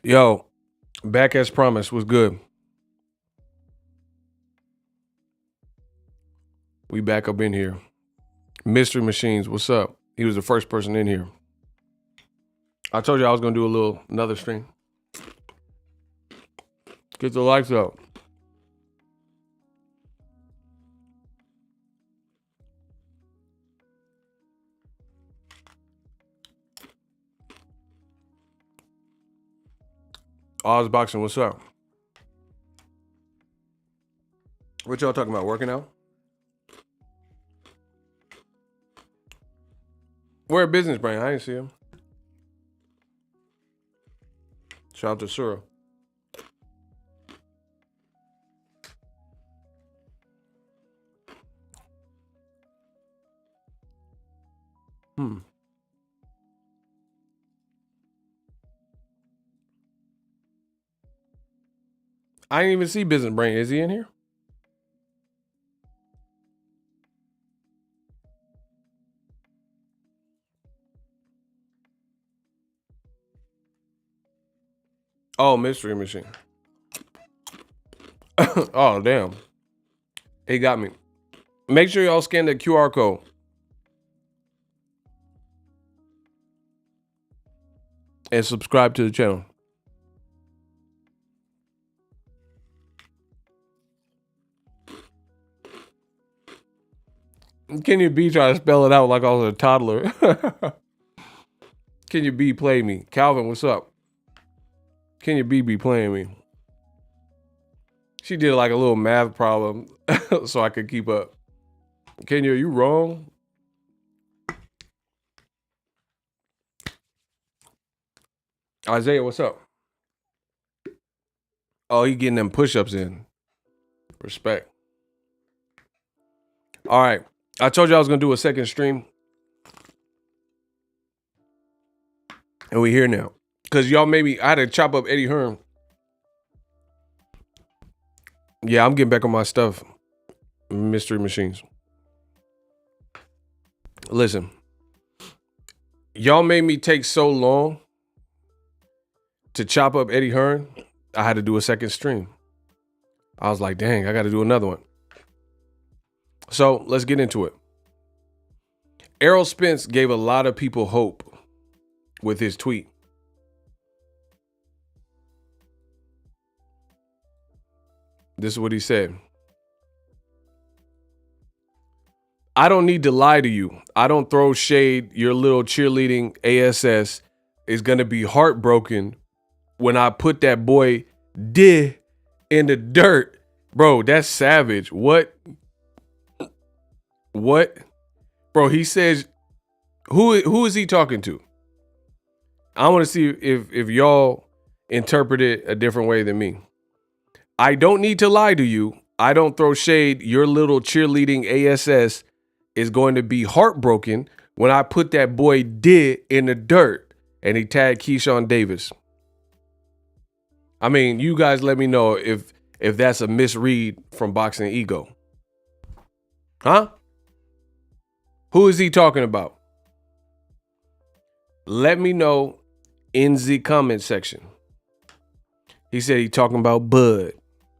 Yo, back as promised, was good. We back up in here. Mystery Machines, what's up? He was the first person in here. I told you I was gonna do another stream. Get the lights up. Oz Boxing, what's up? What y'all talking about? Working out? Where at Business Brain? I didn't see him. Shout out to Sura. I didn't even see Business Brain. Is he in here? Oh, Mystery Machine. Oh, damn. He got me. Make sure y'all scan the QR code. And subscribe to the channel. Kenny B trying to spell it out like I was a toddler. Can your B play me? Calvin, what's up? Can your B be playing me? She did like a little math problem so I could keep up. Kenya, are you wrong? Isaiah, what's up? Oh, he getting them push-ups in. Respect. All right. I told you I was going to do a second stream. And we here now. Because y'all made me, I had to chop up Eddie Hearn. Yeah, I'm getting back on my stuff. Mystery machines. Listen. Y'all made me take so long to chop up Eddie Hearn. I had to do a second stream. I was like, dang, I got to do another one. So let's get into it. Errol Spence gave a lot of people hope with his tweet. This is what he said. I don't need to lie to you. I don't throw shade. Your little cheerleading ASS is going to be heartbroken when I put that boy D in the dirt. Bro, that's savage. What? Bro, he says, who is he talking to? I want to see if y'all interpret it a different way than me. I don't need to lie to you. I don't throw shade. Your little cheerleading ASS is going to be heartbroken when I put that boy D in the dirt. And he tagged Keyshawn Davis. I mean, you guys let me know if that's a misread from Boxing Ego. Huh? Who is he talking about? Let me know in the comment section. He said he talking about Bud.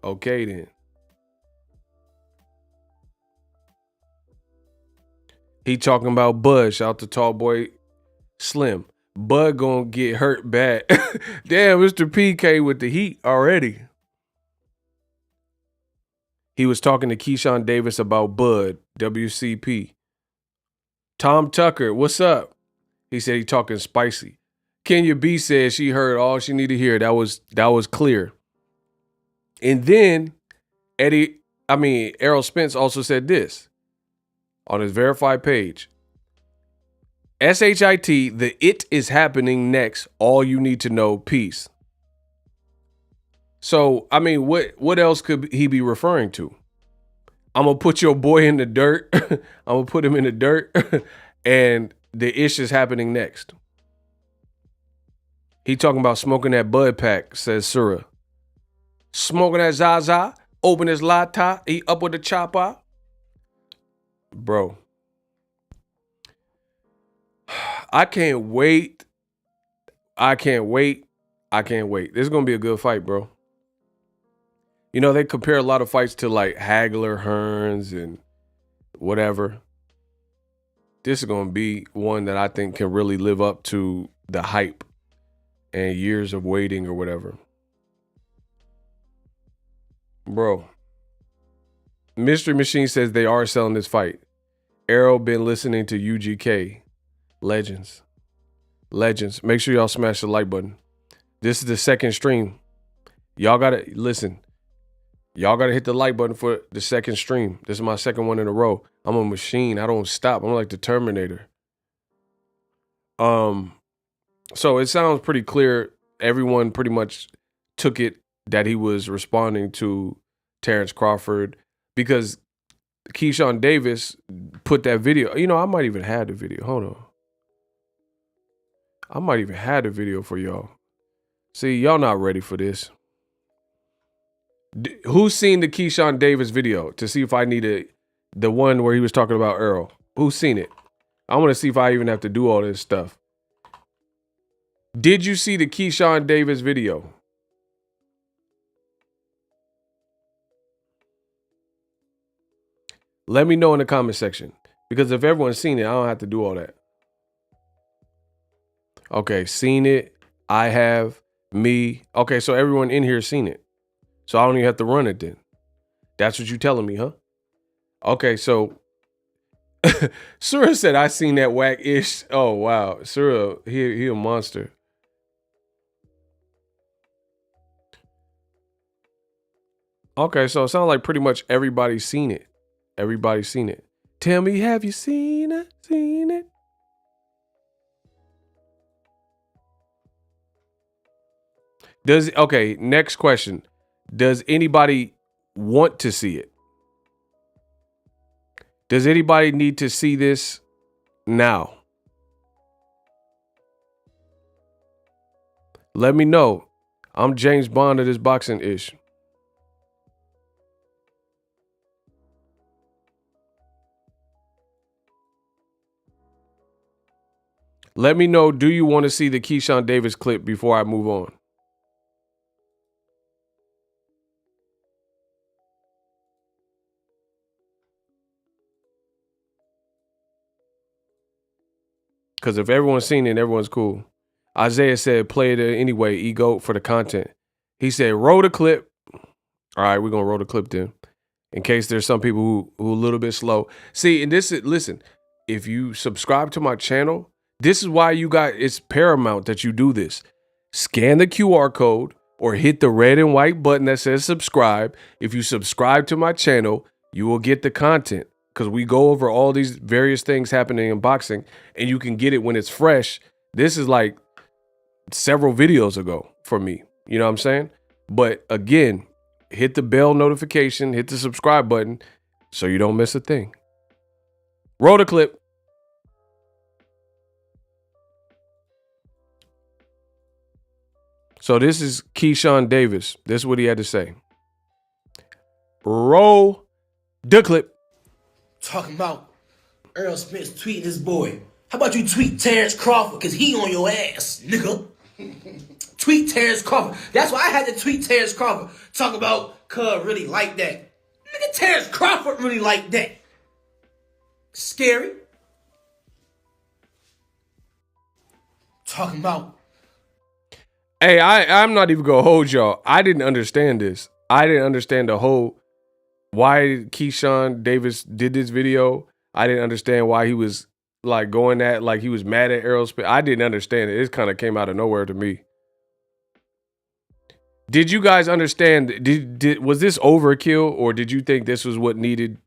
Okay, then. He talking about Bud. Shout out to Tall Boy Slim. Bud gonna get hurt bad. Damn, Mr. PK with the heat already. He was talking to Keyshawn Davis about Bud, WCP. Tom Tucker, what's up? He said he talking spicy. Kenya B said she heard all she needed to hear. That was clear. And then Errol Spence also said this on his verified page. SHIT, the it is happening next. All you need to know, peace. So, I mean, what else could he be referring to? I'm going to put your boy in the dirt. I'm going to put him in the dirt. And the ish is happening next. He talking about smoking that Bud pack, says Surah. Smoking that Zaza, open his lata, he up with the chopper. Bro. I can't wait. This is going to be a good fight, bro. You know, they compare a lot of fights to like Hagler, Hearns, and whatever. This is going to be one that I think can really live up to the hype and years of waiting or whatever. Bro. Mystery Machine says they are selling this fight. Errol been listening to UGK. Legends. Make sure y'all smash the like button. This is the second stream. Y'all got to listen. Y'all got to hit the like button for the second stream. This is my second one in a row. I'm a machine. I don't stop. I'm like the Terminator. So it sounds pretty clear. Everyone pretty much took it that he was responding to Terence Crawford because Keyshawn Davis put that video. You know, I might even have the video. Hold on. I might even have the video for y'all. See, y'all not ready for this. Who's seen the Keyshawn Davis video to see if I needed the one where he was talking about Errol? Who's seen it? I want to see if I even have to do all this stuff. Did you see the Keyshawn Davis video? Let me know in the comment section. Because if everyone's seen it, I don't have to do all that. Okay, seen it. I have. Me. Okay, so everyone in here has seen it. So I don't even have to run it then. That's what you're telling me, huh? Okay, so Surah said, I seen that whack-ish. Oh, wow. Surah, he a monster. Okay, so it sounds like pretty much everybody's seen it. Everybody's seen it. Tell me, have you seen it? Seen it? Okay, next question. Does anybody want to see it? Does anybody need to see this now? Let me know. I'm James Bond of this boxing ish. Let me know, do you want to see the Keyshawn Davis clip before I move on? Because if everyone's seen it, everyone's cool. Isaiah said, play it anyway, ego for the content. He said, roll the clip. All right, we're going to roll the clip then. In case there's some people who a little bit slow. See, and this is, listen, if you subscribe to my channel, this is why it's paramount that you do this. Scan the QR code or hit the red and white button that says subscribe. If you subscribe to my channel, you will get the content. Because we go over all these various things happening in boxing, and you can get it when it's fresh. This is like several videos ago for me. You know what I'm saying? But again, hit the bell notification, hit the subscribe button so you don't miss a thing. Roll the clip. So this is Keyshawn Davis. This is what he had to say. Roll the clip. Talking about Errol Spence tweeting his boy. How about you tweet Terence Crawford, because he on your ass, nigga. Tweet Terence Crawford. That's why I had to tweet Terence Crawford. Talk about cuz really like that. Nigga, Terence Crawford really like that. Scary. Talking about. Hey, I'm not even gonna hold y'all. I didn't understand this. I didn't understand the whole why Keyshawn Davis did this video. I didn't understand why he was like going at, like he was mad at Errol Spence. I didn't understand it. It kind of came out of nowhere to me. Did you guys understand? Was this overkill, or did you think this was what needed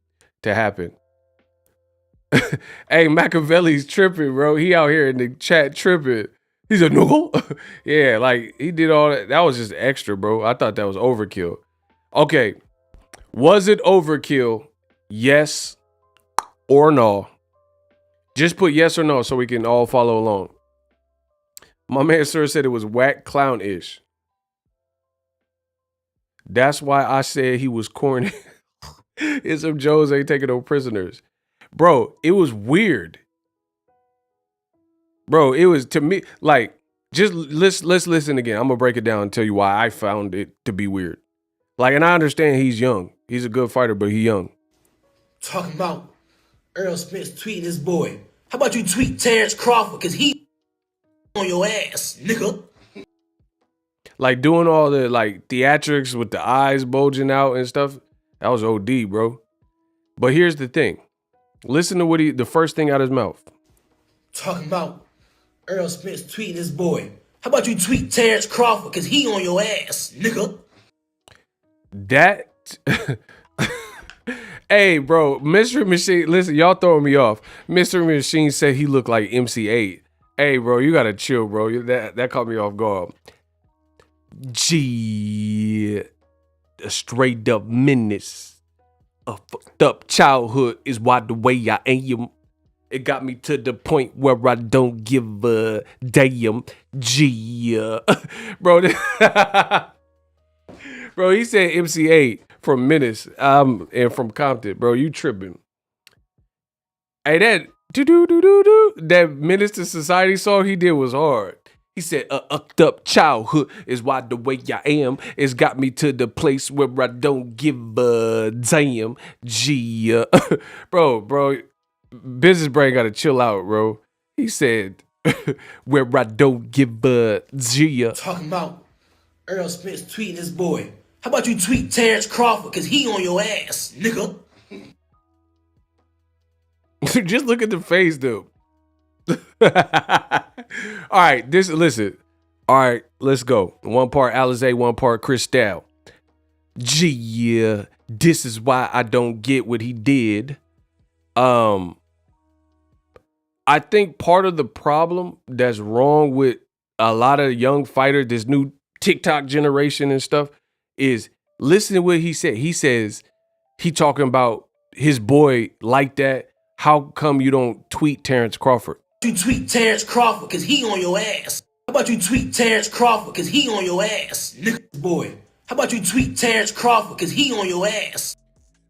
to happen? Hey, Machiavelli's tripping, bro. He out here in the chat tripping. He's a no. Yeah, like he did all that. That was just extra, bro. I thought that was overkill. Okay. Was it overkill? Yes or no? Just put yes or no so we can all follow along. My man Sir said it was whack clown-ish. That's why I said he was corny. It's some Joes ain't taking no prisoners. Bro, it was weird. Bro, it was, to me, like, just let's listen again. I'm gonna break it down and tell you why I found it to be weird. Like, and I understand he's young. He's a good fighter, but he's young. Talking about Errol Spence tweeting his boy. How about you tweet Terence Crawford, because he on your ass, nigga. Like doing all the like theatrics with the eyes bulging out and stuff. That was OD, bro. But here's the thing. Listen to what the first thing out of his mouth. Talking about Errol Spence tweeting his boy. How about you tweet Terence Crawford, because he on your ass, nigga. That hey, bro, Mystery Machine, listen, y'all throwing me off. Mystery Machine said he looked like MC8. Hey, bro, you gotta chill, bro. That caught me off guard. Gee, a straight up menace. A fucked up childhood is why the way I am. It got me to the point where I don't give a damn. Gee, bro. Bro, he said MC8 from Menace and from Compton. Bro, you tripping. Hey, that Menace to Society song he did was hard. He said, upped up childhood is why the way I am. It's got me to the place where I don't give a damn. Gee, bro, Business Brain got to chill out, bro. He said, where I don't give a gee. Talking about Errol Spence tweeting his boy. How about you tweet Terence Crawford, because he on your ass, nigga. Just look at the face, dude. All right, listen. All right, let's go. One part Alizé, one part Cristal. Yeah, this is why I don't get what he did. I think part of the problem that's wrong with a lot of young fighters, this new TikTok generation and stuff, is listen to what he said. He says he talking about his boy like that. How come you don't tweet Terence Crawford? You tweet Terence Crawford because he on your ass. How about you tweet Terence Crawford because he on your ass, nigga boy? How about you tweet Terence Crawford because he on your ass?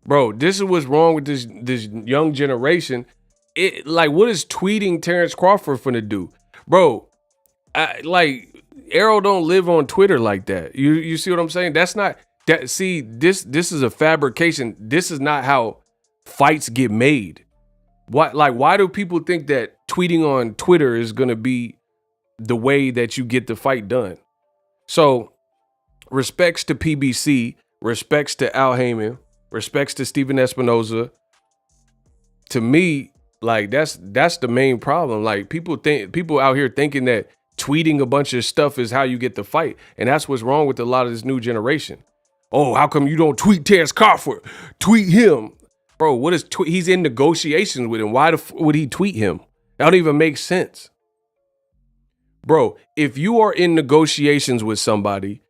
Bro, this is what's wrong with this young generation. It like, what is tweeting Terence Crawford finna do? Bro, Errol don't live on Twitter like that. You see what I'm saying? That's not that. See, this is a fabrication. This is not how fights get made. Why do people think that tweeting on Twitter is gonna be the way that you get the fight done? So, respects to PBC, respects to Al Heyman, respects to Steven Espinoza. To me, like that's the main problem. Like people out here thinking that tweeting a bunch of stuff is how you get the fight, and that's what's wrong with a lot of this new generation. Oh, how come you don't tweet Terence Crawford? Tweet him. Bro, what is he's in negotiations with him. Why would he tweet him? That don't even make sense. Bro, if you are in negotiations with somebody,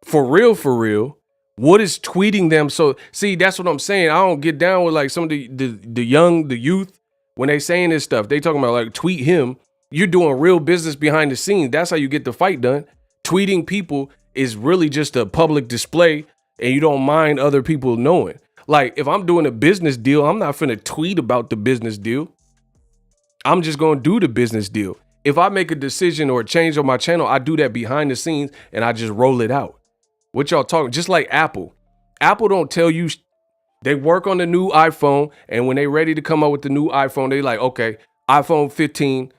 for real, what is tweeting them? So, see, that's what I'm saying. I don't get down with like some of the youth, when they saying this stuff. They talking about like tweet him. You're doing real business behind the scenes. That's how you get the fight done. Tweeting people is really just a public display, and you don't mind other people knowing. Like, if I'm doing a business deal, I'm not finna tweet about the business deal. I'm just gonna do the business deal. If I make a decision or a change on my channel, I do that behind the scenes and I just roll it out. What y'all talking? Just like Apple. Apple don't tell you. They work on the new iPhone, and when they ready to come up with the new iPhone, they like, okay, iPhone 15,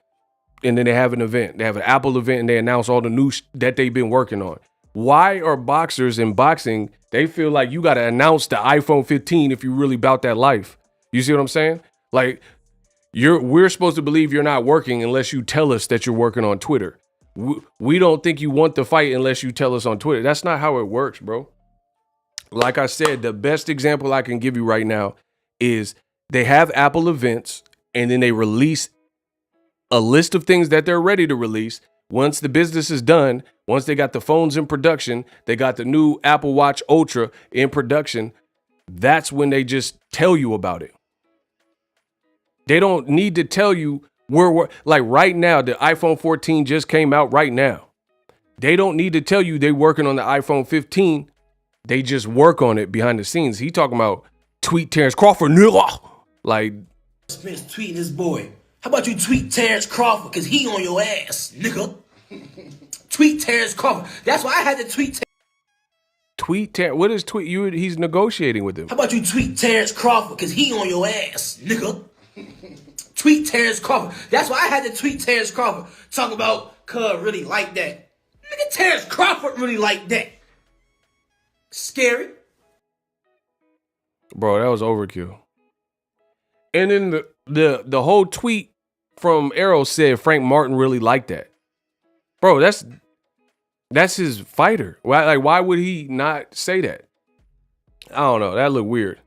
and then they have an event. They have an Apple event, and they announce all the new that they've been working on. Why are boxers in boxing, they feel like you got to announce the iPhone 15 if you really about that life? You see what I'm saying? Like, we're supposed to believe you're not working unless you tell us that you're working on Twitter. We don't think you want the fight unless you tell us on Twitter. That's not how it works, bro. Like I said, the best example I can give you right now is they have Apple events, and then they release a list of things that they're ready to release. Once the business is done, once they got the phones in production, they got the new Apple Watch Ultra in production, that's when they just tell you about it. They don't need to tell you we're like right now, the iPhone 14 just came out right now. They don't need to tell you they're working on the iPhone 15. They just work on it behind the scenes. He talking about tweet Terence Crawford, nigga. Like, Spence tweeting his boy. How about you tweet Terence Crawford because he on your ass, nigga? Tweet Terence Crawford. That's why I had to tweet. What is tweet? He's negotiating with him. How about you tweet Terence Crawford because he on your ass, nigga? Tweet Terence Crawford. That's why I had to tweet Terence Crawford. Talk about cuz really like that. Nigga, Terence Crawford really like that. Scary. Bro, that was overkill. And then the whole tweet from Errol said Frank Martin really liked that. Bro, that's his fighter. Why would he not say that? I don't know. That looked weird.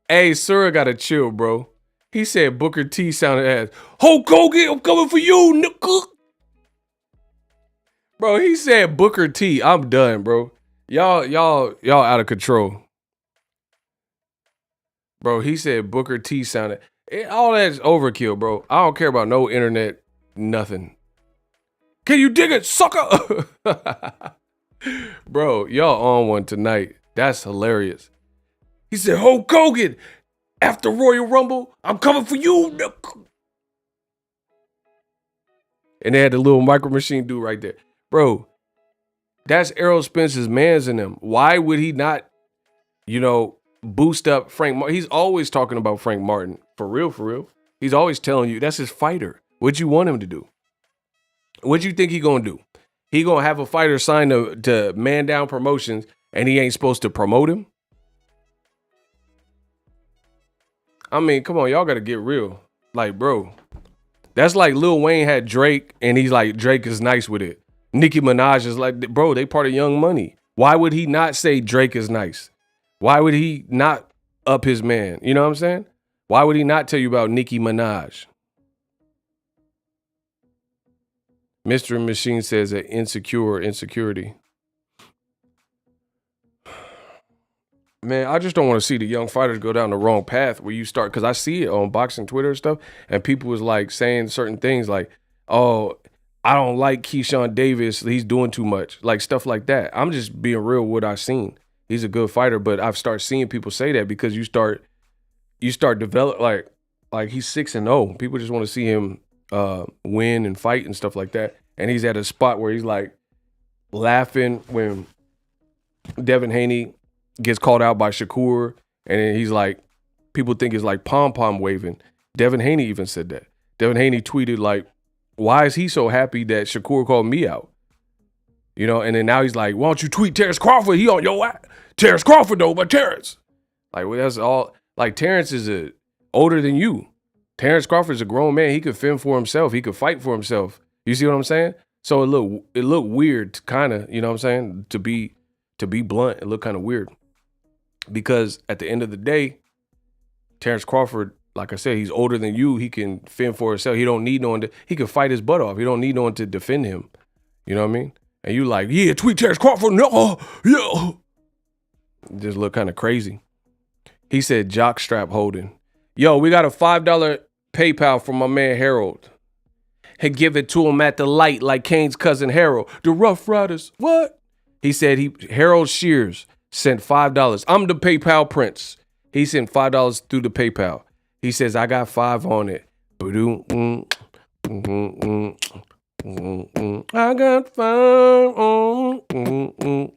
Hey, Sura gotta chill, bro. He said Booker T sounded as Hulk Hogan, I'm coming for you, nigga. Bro, he said Booker T. I'm done, bro. Y'all out of control. Bro, he said Booker T sounded. All that's overkill, bro. I don't care about no internet, nothing. Can you dig it, sucker? Bro, y'all on one tonight. That's hilarious. He said, Hulk Hogan, after Royal Rumble, I'm coming for you, nigga. And they had the little micro machine dude right there. Bro, that's Errol Spence's mans in them. Why would he not, boost up Frank Martin? He's always talking about Frank Martin. For real. He's always telling you that's his fighter. What you want him to do? What you think he gonna do? He gonna have a fighter signed to Man Down Promotions and he ain't supposed to promote him? I mean, come on, y'all got to get real. Like, bro, that's like Lil Wayne had Drake, and he's like, Drake is nice with it. Nicki Minaj is like, bro, they part of Young Money. Why would he not say Drake is nice? Why would he not up his man? You know what I'm saying? Why would he not tell you about Nicki Minaj? Mr. Machine says that insecurity. Man, I just don't want to see the young fighters go down the wrong path where you start, because I see it on boxing Twitter and stuff, and people was like saying certain things like, oh, I don't like Keyshawn Davis, he's doing too much, like stuff like that. I'm just being real with what I've seen. He's a good fighter, but I've started seeing people say that because you start develop like he's 6-0. People just want to see him win and fight and stuff like that. And he's at a spot where he's like laughing when Devin Haney gets called out by Shakur, and then he's like, people think it's like pom-pom waving. Devin Haney even said that. Devin Haney tweeted like, why is he so happy that Shakur called me out? You know, and then now he's like, why don't you tweet Terence Crawford? He on your ass. Terence Crawford though, but Terence. Like, well, that's all. Like, Terence is older than you. Terence Crawford's a grown man. He could fend for himself. He could fight for himself. You see what I'm saying? So it looked weird, kind of, you know what I'm saying? To be blunt, it looked kind of weird. Because at the end of the day, Terence Crawford, like I said, he's older than you. He can fend for himself. He don't need no one to, he can fight his butt off. He don't need no one to defend him. You know what I mean? And you like, yeah, tweet Terence Crawford. No, yeah. Just look kind of crazy. He said jockstrap holding. Yo, we got a $5 PayPal from my man Harold. And give it to him at the light like Kane's cousin Harold. The Rough Riders. What? He said Harold Shears sent $5. I'm the PayPal prince. He sent $5 through the PayPal. He says, I got 5 on it. I got 5 on.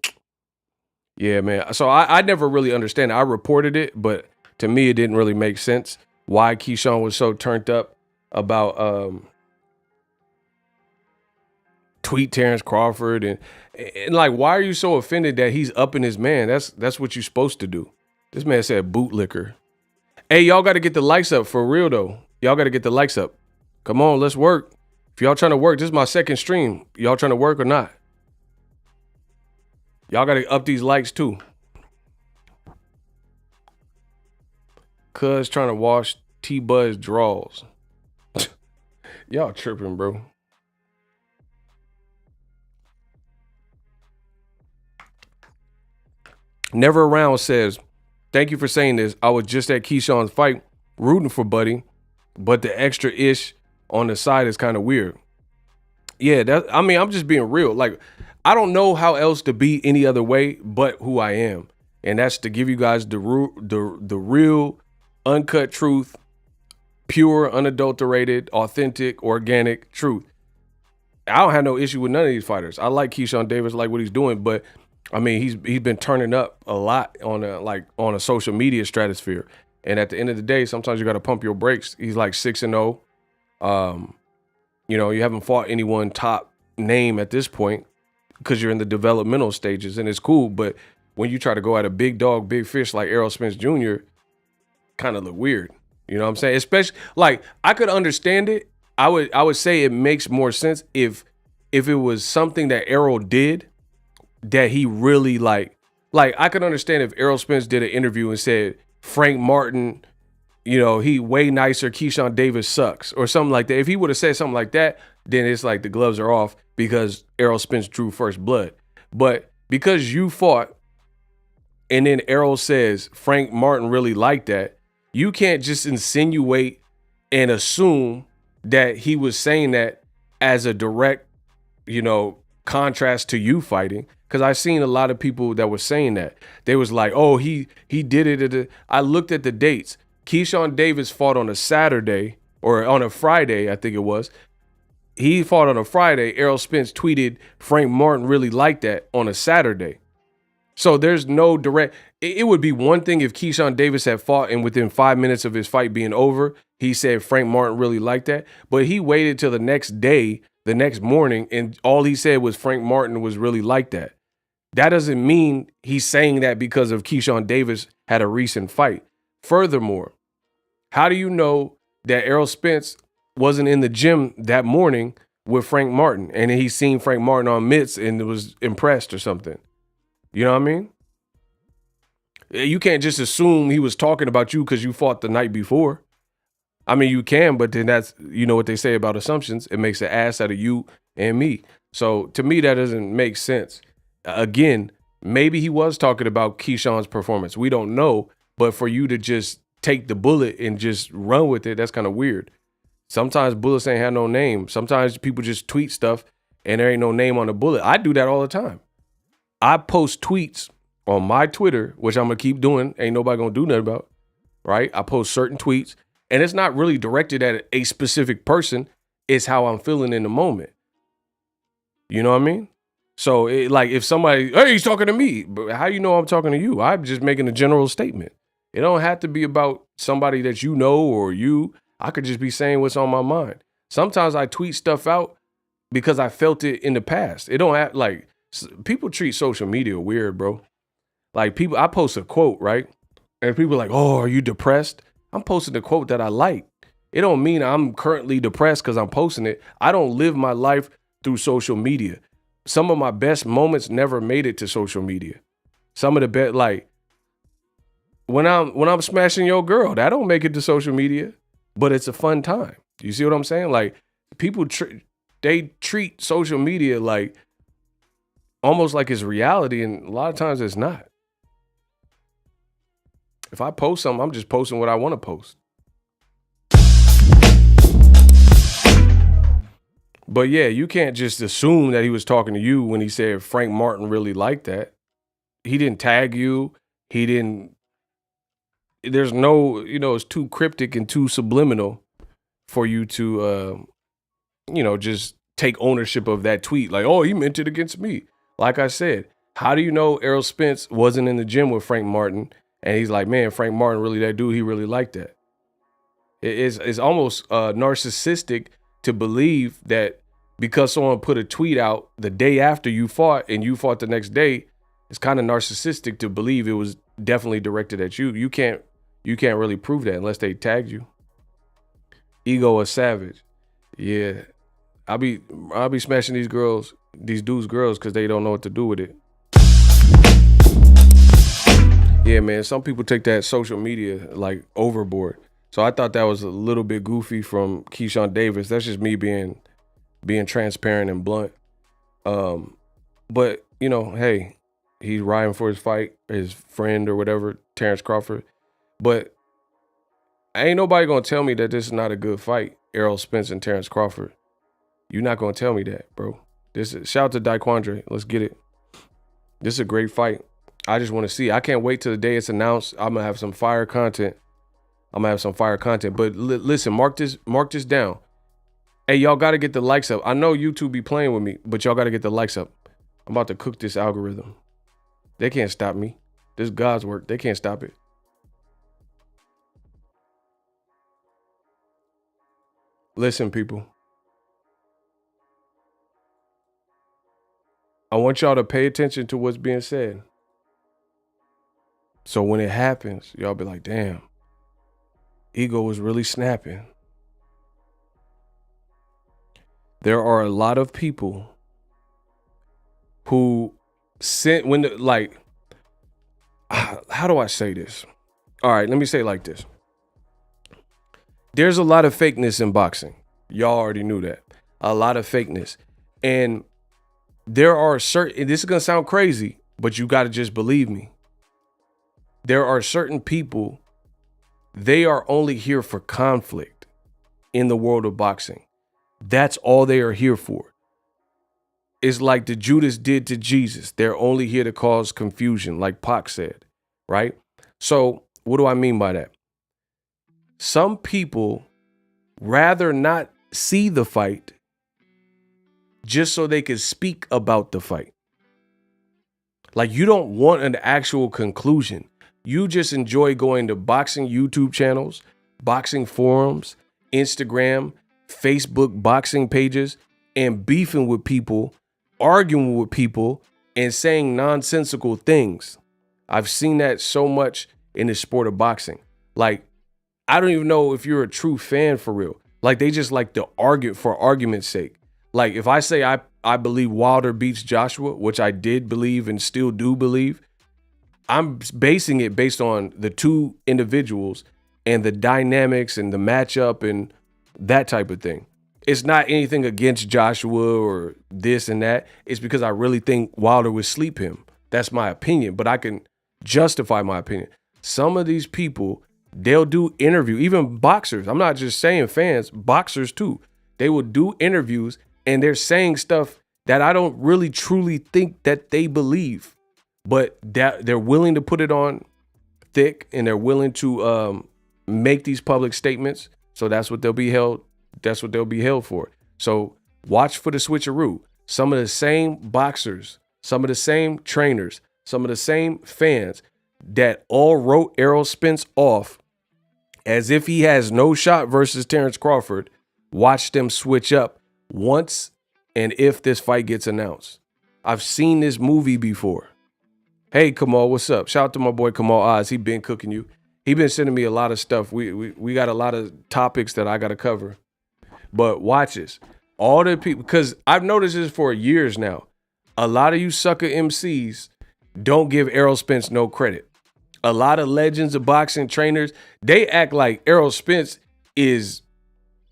Yeah, man. So I never really understand it. I reported it, but to me, it didn't really make sense why Keyshawn was so turned up about tweet Terence Crawford and like, why are you so offended that he's upping his man? That's what you're supposed to do. This man said bootlicker. Hey, y'all got to get the likes up for real though. Y'all got to get the likes up. Come on, let's work. If y'all trying to work, this is my second stream. Y'all trying to work or not? Y'all got to up these likes too. Cuz trying to wash T-Buzz draws. Y'all tripping, bro. Never Around says, thank you for saying this. I was just at Keyshawn's fight rooting for Buddy, but the extra ish on the side is kind of weird. Yeah, I mean, I'm just being real. Like, I don't know how else to be any other way but who I am. And that's to give you guys the real, uncut truth, pure, unadulterated, authentic, organic truth. I don't have no issue with none of these fighters. I like Keyshawn Davis, like what he's doing, but I mean, he's been turning up a lot on a social media stratosphere. And at the end of the day, sometimes you got to pump your brakes. He's like 6-0. You know, you haven't fought anyone top name at this point because you're in the developmental stages, and it's cool. But when you try to go at a big dog, big fish like Errol Spence Jr., kind of look weird. You know what I'm saying? Especially, like, I could understand it. I would say it makes more sense if it was something that Errol did that he really like I could understand if Errol Spence did an interview and said Frank Martin, you know, he way nicer, Keyshawn Davis sucks or something like that. If he would have said something like that, then it's like the gloves are off because Errol Spence drew first blood. But because you fought and then Errol says Frank Martin really liked that, you can't just insinuate and assume that he was saying that as a direct, you know, contrast to you fighting. Because I've seen a lot of people that were saying that. They was like, oh, he did it. I looked at the dates. Keyshawn Davis fought on a Saturday or on a Friday, I think it was. He fought on a Friday. Errol Spence tweeted Frank Martin really liked that on a Saturday. So there's no direct. It would be one thing if Keyshawn Davis had fought and within 5 minutes of his fight being over, he said Frank Martin really liked that. But he waited till the next day, the next morning, and all he said was Frank Martin was really like that. That doesn't mean he's saying that because of Keyshawn Davis had a recent fight. Furthermore, How do you know that Errol Spence wasn't in the gym that morning with Frank Martin and he seen Frank Martin on mitts and was impressed or something? You know what I mean? You can't just assume he was talking about you because you fought the night before. I mean, you can, but then that's, you know what they say about assumptions. It makes an ass out of you and me. So to me, that doesn't make sense. Again, maybe he was talking about Keyshawn's performance. We don't know. But for you to just take the bullet and just run with it, that's kind of weird. Sometimes bullets ain't have no name. Sometimes people just tweet stuff and there ain't no name on the bullet. I do that all the time. I post tweets on my Twitter, which I'm going to keep doing. Ain't nobody going to do nothing about, right? I post certain tweets and it's not really directed at a specific person. It's how I'm feeling in the moment. You know what I mean? So like if somebody, hey, he's talking to me, but how you know I'm talking to you? I'm just making a general statement. It don't have to be about somebody that you know or you. I could just be saying what's on my mind. Sometimes I tweet stuff out because I felt it in the past. It don't have, like, people treat social media weird, bro. Like people, I post a quote, right? And people are like, oh, are you depressed? I'm posting a quote that I like. It don't mean I'm currently depressed because I'm posting it. I don't live my life through social media. Some of my best moments never made it to social media. Some of the best, like when I'm smashing your girl, that don't make it to social media, but it's a fun time. You see what I'm saying? Like people, they treat social media like almost like it's reality, and a lot of times it's not. If I post something, I'm just posting what I want to post. But yeah, you can't just assume that he was talking to you when he said Frank Martin really liked that. He didn't tag you. He didn't. There's no, it's too cryptic and too subliminal for you to, just take ownership of that tweet. Like, oh, he meant it against me. Like I said, how do you know Errol Spence wasn't in the gym with Frank Martin? And he's like, man, Frank Martin really that dude. He really liked that. It's almost narcissistic to believe that because someone put a tweet out the day after you fought and you fought the next day, it's kind of narcissistic to believe it was definitely directed at you. You can't really prove that unless they tagged you. Ego a savage. Yeah. I'll be smashing these dudes' girls because they don't know what to do with it. Yeah, man, some people take that social media like overboard. So I thought that was a little bit goofy from Keyshawn Davis. That's just me being transparent and blunt. But, hey, he's riding for his fight, his friend or whatever, Terence Crawford. But ain't nobody going to tell me that this is not a good fight, Errol Spence and Terence Crawford. You're not going to tell me that, bro. Shout out to Daquandre. Let's get it. This is a great fight. I just want to see. I can't wait till the day it's announced. I'm going to have some fire content. But listen, mark this down. Hey, y'all got to get the likes up. I know YouTube be playing with me, but y'all got to get the likes up. I'm about to cook this algorithm. They can't stop me. This is God's work. They can't stop it. Listen, people. I want y'all to pay attention to what's being said. So when it happens, y'all be like, damn, Ego was really snapping. There are a lot of people who how do I say this? All right, let me say it like this. There's a lot of fakeness in boxing. Y'all already knew that. A lot of fakeness. And there are certain, this is going to sound crazy, but you got to just believe me. There are certain people, they are only here for conflict in the world of boxing. That's all they are here for. It's like the Judas did to Jesus. They're only here to cause confusion, like Pac said, right? So what do I mean by that? Some people rather not see the fight just so they can speak about the fight. Like you don't want an actual conclusion. You just enjoy going to boxing YouTube channels, boxing forums, Instagram, Facebook boxing pages, and beefing with people, arguing with people, and saying nonsensical things. I've seen that so much in the sport of boxing. Like, I don't even know if you're a true fan for real. Like they just like to argue for argument's sake. Like if I say I believe Wilder beats Joshua, which I did believe and still do believe, I'm basing it based on the two individuals and the dynamics and the matchup and that type of thing. It's not anything against Joshua or this and that. It's because I really think Wilder would sleep him. That's my opinion, but I can justify my opinion. Some of these people, they'll do interview, even boxers. I'm not just saying fans, boxers too. They will do interviews and they're saying stuff that I don't really truly think that they believe, but that they're willing to put it on thick and they're willing to make these public statements. So that's what they'll be held. That's what they'll be held for. So watch for the switcheroo. Some of the same boxers, some of the same trainers, some of the same fans that all wrote Errol Spence off as if he has no shot versus Terence Crawford, watch them switch up once and if this fight gets announced. I've seen this movie before. Hey, Kamal, what's up? Shout out to my boy Kamal Oz. He been cooking you. He been sending me a lot of stuff. We got a lot of topics that I got to cover. But watch this. All the people, because I've noticed this for years now. A lot of you sucker MCs don't give Errol Spence no credit. A lot of legends of boxing trainers, they act like Errol Spence is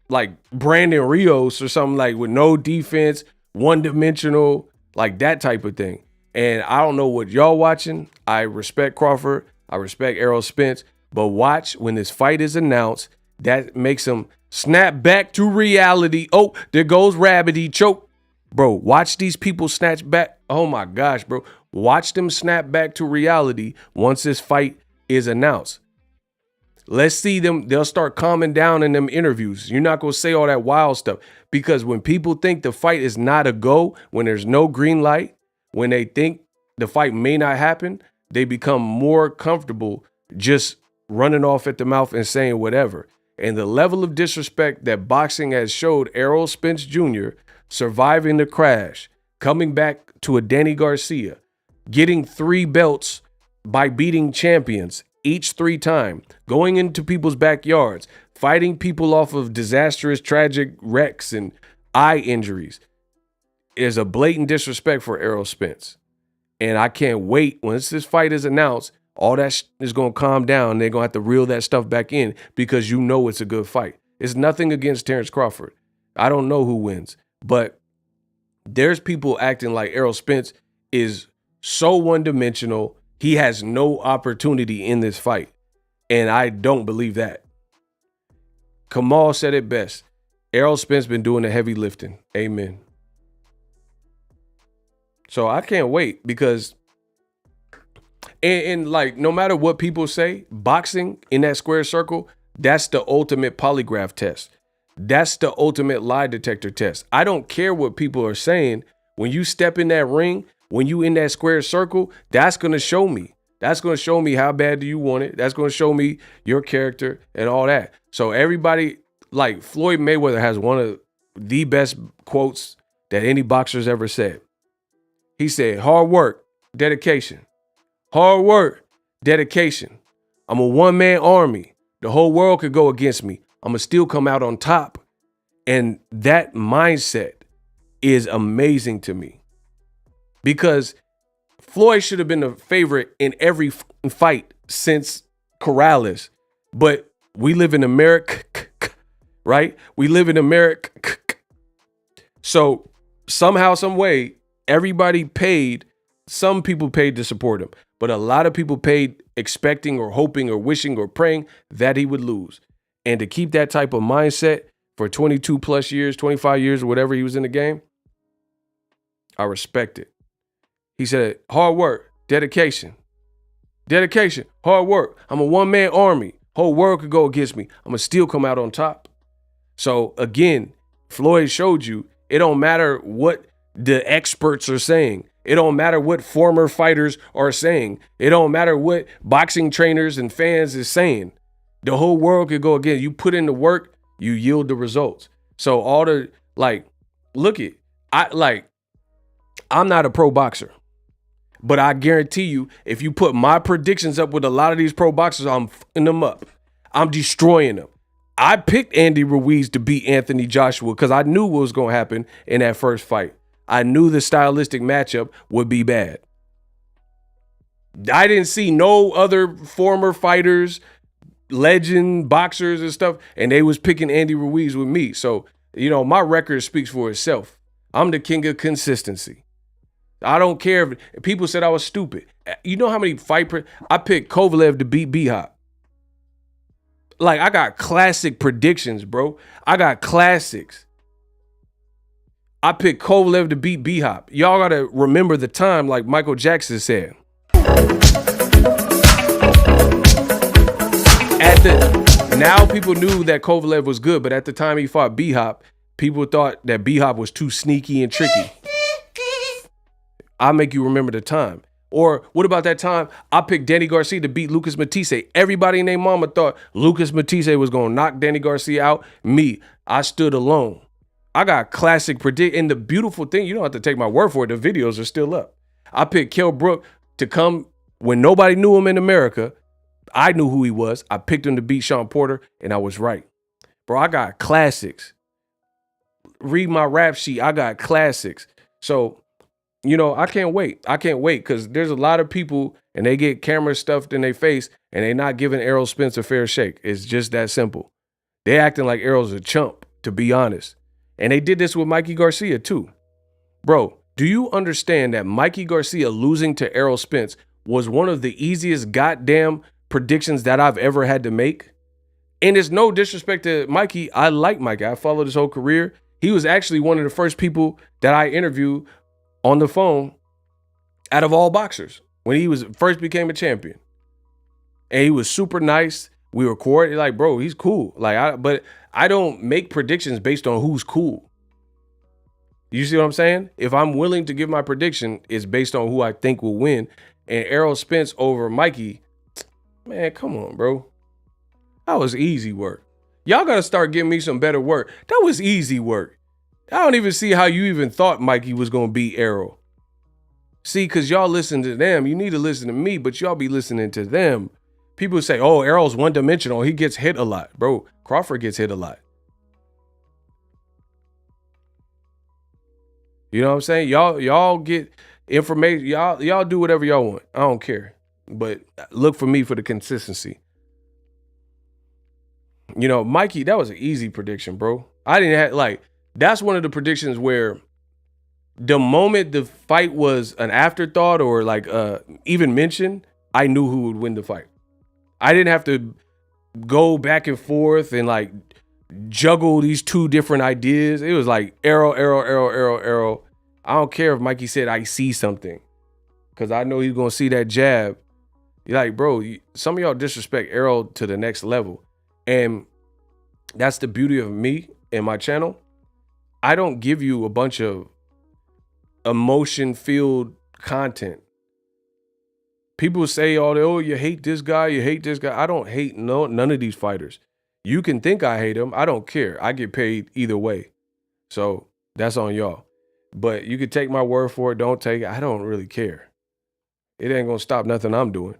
like Brandon Rios or something, like with no defense, one-dimensional, like that type of thing. And I don't know what y'all watching. I respect Crawford. I respect Errol Spence. But watch when this fight is announced, that makes them snap back to reality. Oh, there goes Rabbity choke. Bro, watch these people snatch back. Oh my gosh, bro. Watch them snap back to reality once this fight is announced. Let's see them. They'll start calming down in them interviews. You're not going to say all that wild stuff, because when people think the fight is not a go, when there's no green light, when they think the fight may not happen, they become more comfortable just running off at the mouth and saying whatever. And the level of disrespect that boxing has showed Errol Spence Jr., surviving the crash, coming back to a Danny Garcia, getting 3 belts by beating champions each 3 times, going into people's backyards, fighting people off of disastrous, tragic wrecks and eye injuries, is a blatant disrespect for Errol Spence. And I can't wait once this fight is announced. All that is going to calm down. They're going to have to reel that stuff back in, because you know it's a good fight. It's nothing against Terence Crawford. I don't know who wins, but there's people acting like Errol Spence is so one-dimensional. He has no opportunity in this fight, and I don't believe that. Kamal said it best. Errol Spence been doing the heavy lifting. Amen. So I can't wait, because and like, no matter what people say, boxing in that square circle, that's the ultimate polygraph test. That's the ultimate lie detector test. I don't care what people are saying. When you step in that ring, when you in that square circle, that's going to show me. That's going to show me how bad do you want it. That's going to show me your character and all that. So everybody, like Floyd Mayweather has one of the best quotes that any boxer's ever said. He said, hard work, dedication. Hard work, dedication. I'm a one-man army. The whole world could go against me. I'm going to still come out on top. And that mindset is amazing to me, because Floyd should have been the favorite in every fight since Corrales. But we live in America, right? We live in America. So somehow, some way, everybody paid. Some people paid to support him, but a lot of people paid expecting or hoping or wishing or praying that he would lose. And to keep that type of mindset for 22 plus years, 25 years, or whatever he was in the game, I respect it. He said, hard work, dedication, hard work. I'm a one-man army. Whole world could go against me. I'm going to still come out on top. So again, Floyd showed you, it don't matter what the experts are saying. It don't matter what former fighters are saying. It don't matter what boxing trainers and fans is saying. The whole world could go again. You put in the work, you yield the results. So all the, like, look it. I'm not a pro boxer, but I guarantee you, if you put my predictions up with a lot of these pro boxers, I'm fucking them up. I'm destroying him. I picked Andy Ruiz to beat Anthony Joshua because I knew what was going to happen in that first fight. I knew the stylistic matchup would be bad. I didn't see no other former fighters, legend boxers and stuff, and they was picking Andy Ruiz with me. So, my record speaks for itself. I'm the king of consistency. I don't care if people said I was stupid. You know how many I picked Kovalev to beat B-Hop. Like, I got classic predictions, bro. I got classics. I picked Kovalev to beat B-Hop. Y'all got to remember the time, like Michael Jackson said. Now people knew that Kovalev was good, but at the time he fought B-Hop, people thought that B-Hop was too sneaky and tricky. I'll make you remember the time. Or what about that time I picked Danny Garcia to beat Lucas Matisse? Everybody and their mama thought Lucas Matisse was going to knock Danny Garcia out. Me, I stood alone. I got classic and the beautiful thing, you don't have to take my word for it. The videos are still up. I picked Kell Brook to come when nobody knew him in America. I knew who he was. I picked him to beat Sean Porter, and I was right. Bro, I got classics. Read my rap sheet. I got classics. So, I can't wait. I can't wait because there's a lot of people and they get camera stuffed in their face and they not giving Errol Spence a fair shake. It's just that simple. They acting like Errol's a chump, to be honest. And they did this with Mikey Garcia too. Bro, do you understand that Mikey Garcia losing to Errol Spence was one of the easiest goddamn predictions that I've ever had to make? And it's no disrespect to Mikey. I like Mikey. I followed his whole career. He was actually one of the first people that I interviewed on the phone out of all boxers when he was first became a champion. And he was super nice. We were coordinated, like, bro, he's cool. But I don't make predictions based on who's cool. You see what I'm saying? If I'm willing to give my prediction, it's based on who I think will win. And Errol Spence over Mikey, man, come on, bro. That was easy work. Y'all got to start giving me some better work. That was easy work. I don't even see how you even thought Mikey was going to beat Errol. See, because y'all listen to them. You need to listen to me, but y'all be listening to them. People say, oh, Errol's one-dimensional. He gets hit a lot. Bro, Crawford gets hit a lot. You know what I'm saying? Y'all get information. Y'all do whatever y'all want. I don't care. But look for me for the consistency. Mikey, that was an easy prediction, bro. I didn't have, that's one of the predictions where the moment the fight was an afterthought or even mentioned, I knew who would win the fight. I didn't have to go back and forth and juggle these two different ideas. It was like Errol. I don't care if Mikey said I see something because I know he's going to see that jab. You're like, bro, some of y'all disrespect Errol to the next level. And that's the beauty of me and my channel. I don't give you a bunch of emotion-filled content. People say oh, you hate this guy, you hate this guy. I don't hate none of these fighters. You can think I hate them. I don't care. I get paid either way. So that's on y'all. But you can take my word for it. Don't take it. I don't really care. It ain't going to stop nothing I'm doing.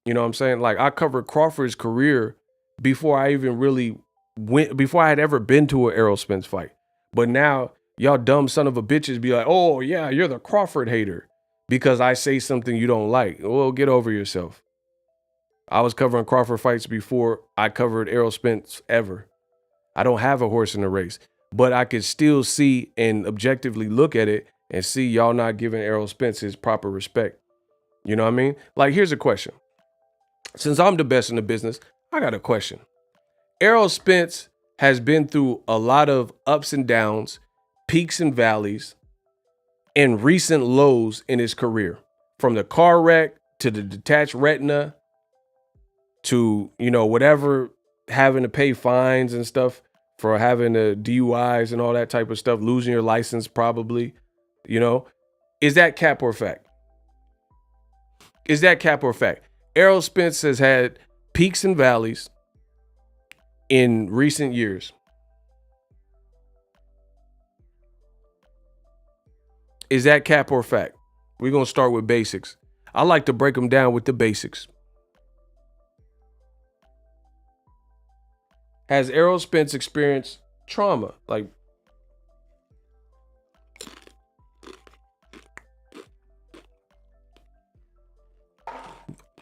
You know what I'm saying? I covered Crawford's career before I even really before I had ever been to an Errol Spence fight. But now y'all dumb son of a bitches be like, oh yeah, you're the Crawford hater because I say something you don't like. Well, get over yourself. I was covering Crawford fights before I covered Errol Spence ever. I don't have a horse in the race, but I could still see and objectively look at it and see y'all not giving Errol Spence his proper respect. You know what I mean? Here's a question. Since I'm the best in the business, I got a question. Errol Spence has been through a lot of ups and downs, peaks and valleys, and recent lows in his career. From the car wreck to the detached retina to, whatever, having to pay fines and stuff for having the DUIs and all that type of stuff, losing your license probably, Is that cap or fact? Is that cap or fact? Errol Spence has had peaks and valleys in recent years. Is that cap or fact? We're going to start with basics. I like to break them down with the basics. Has Errol Spence experienced trauma? Like,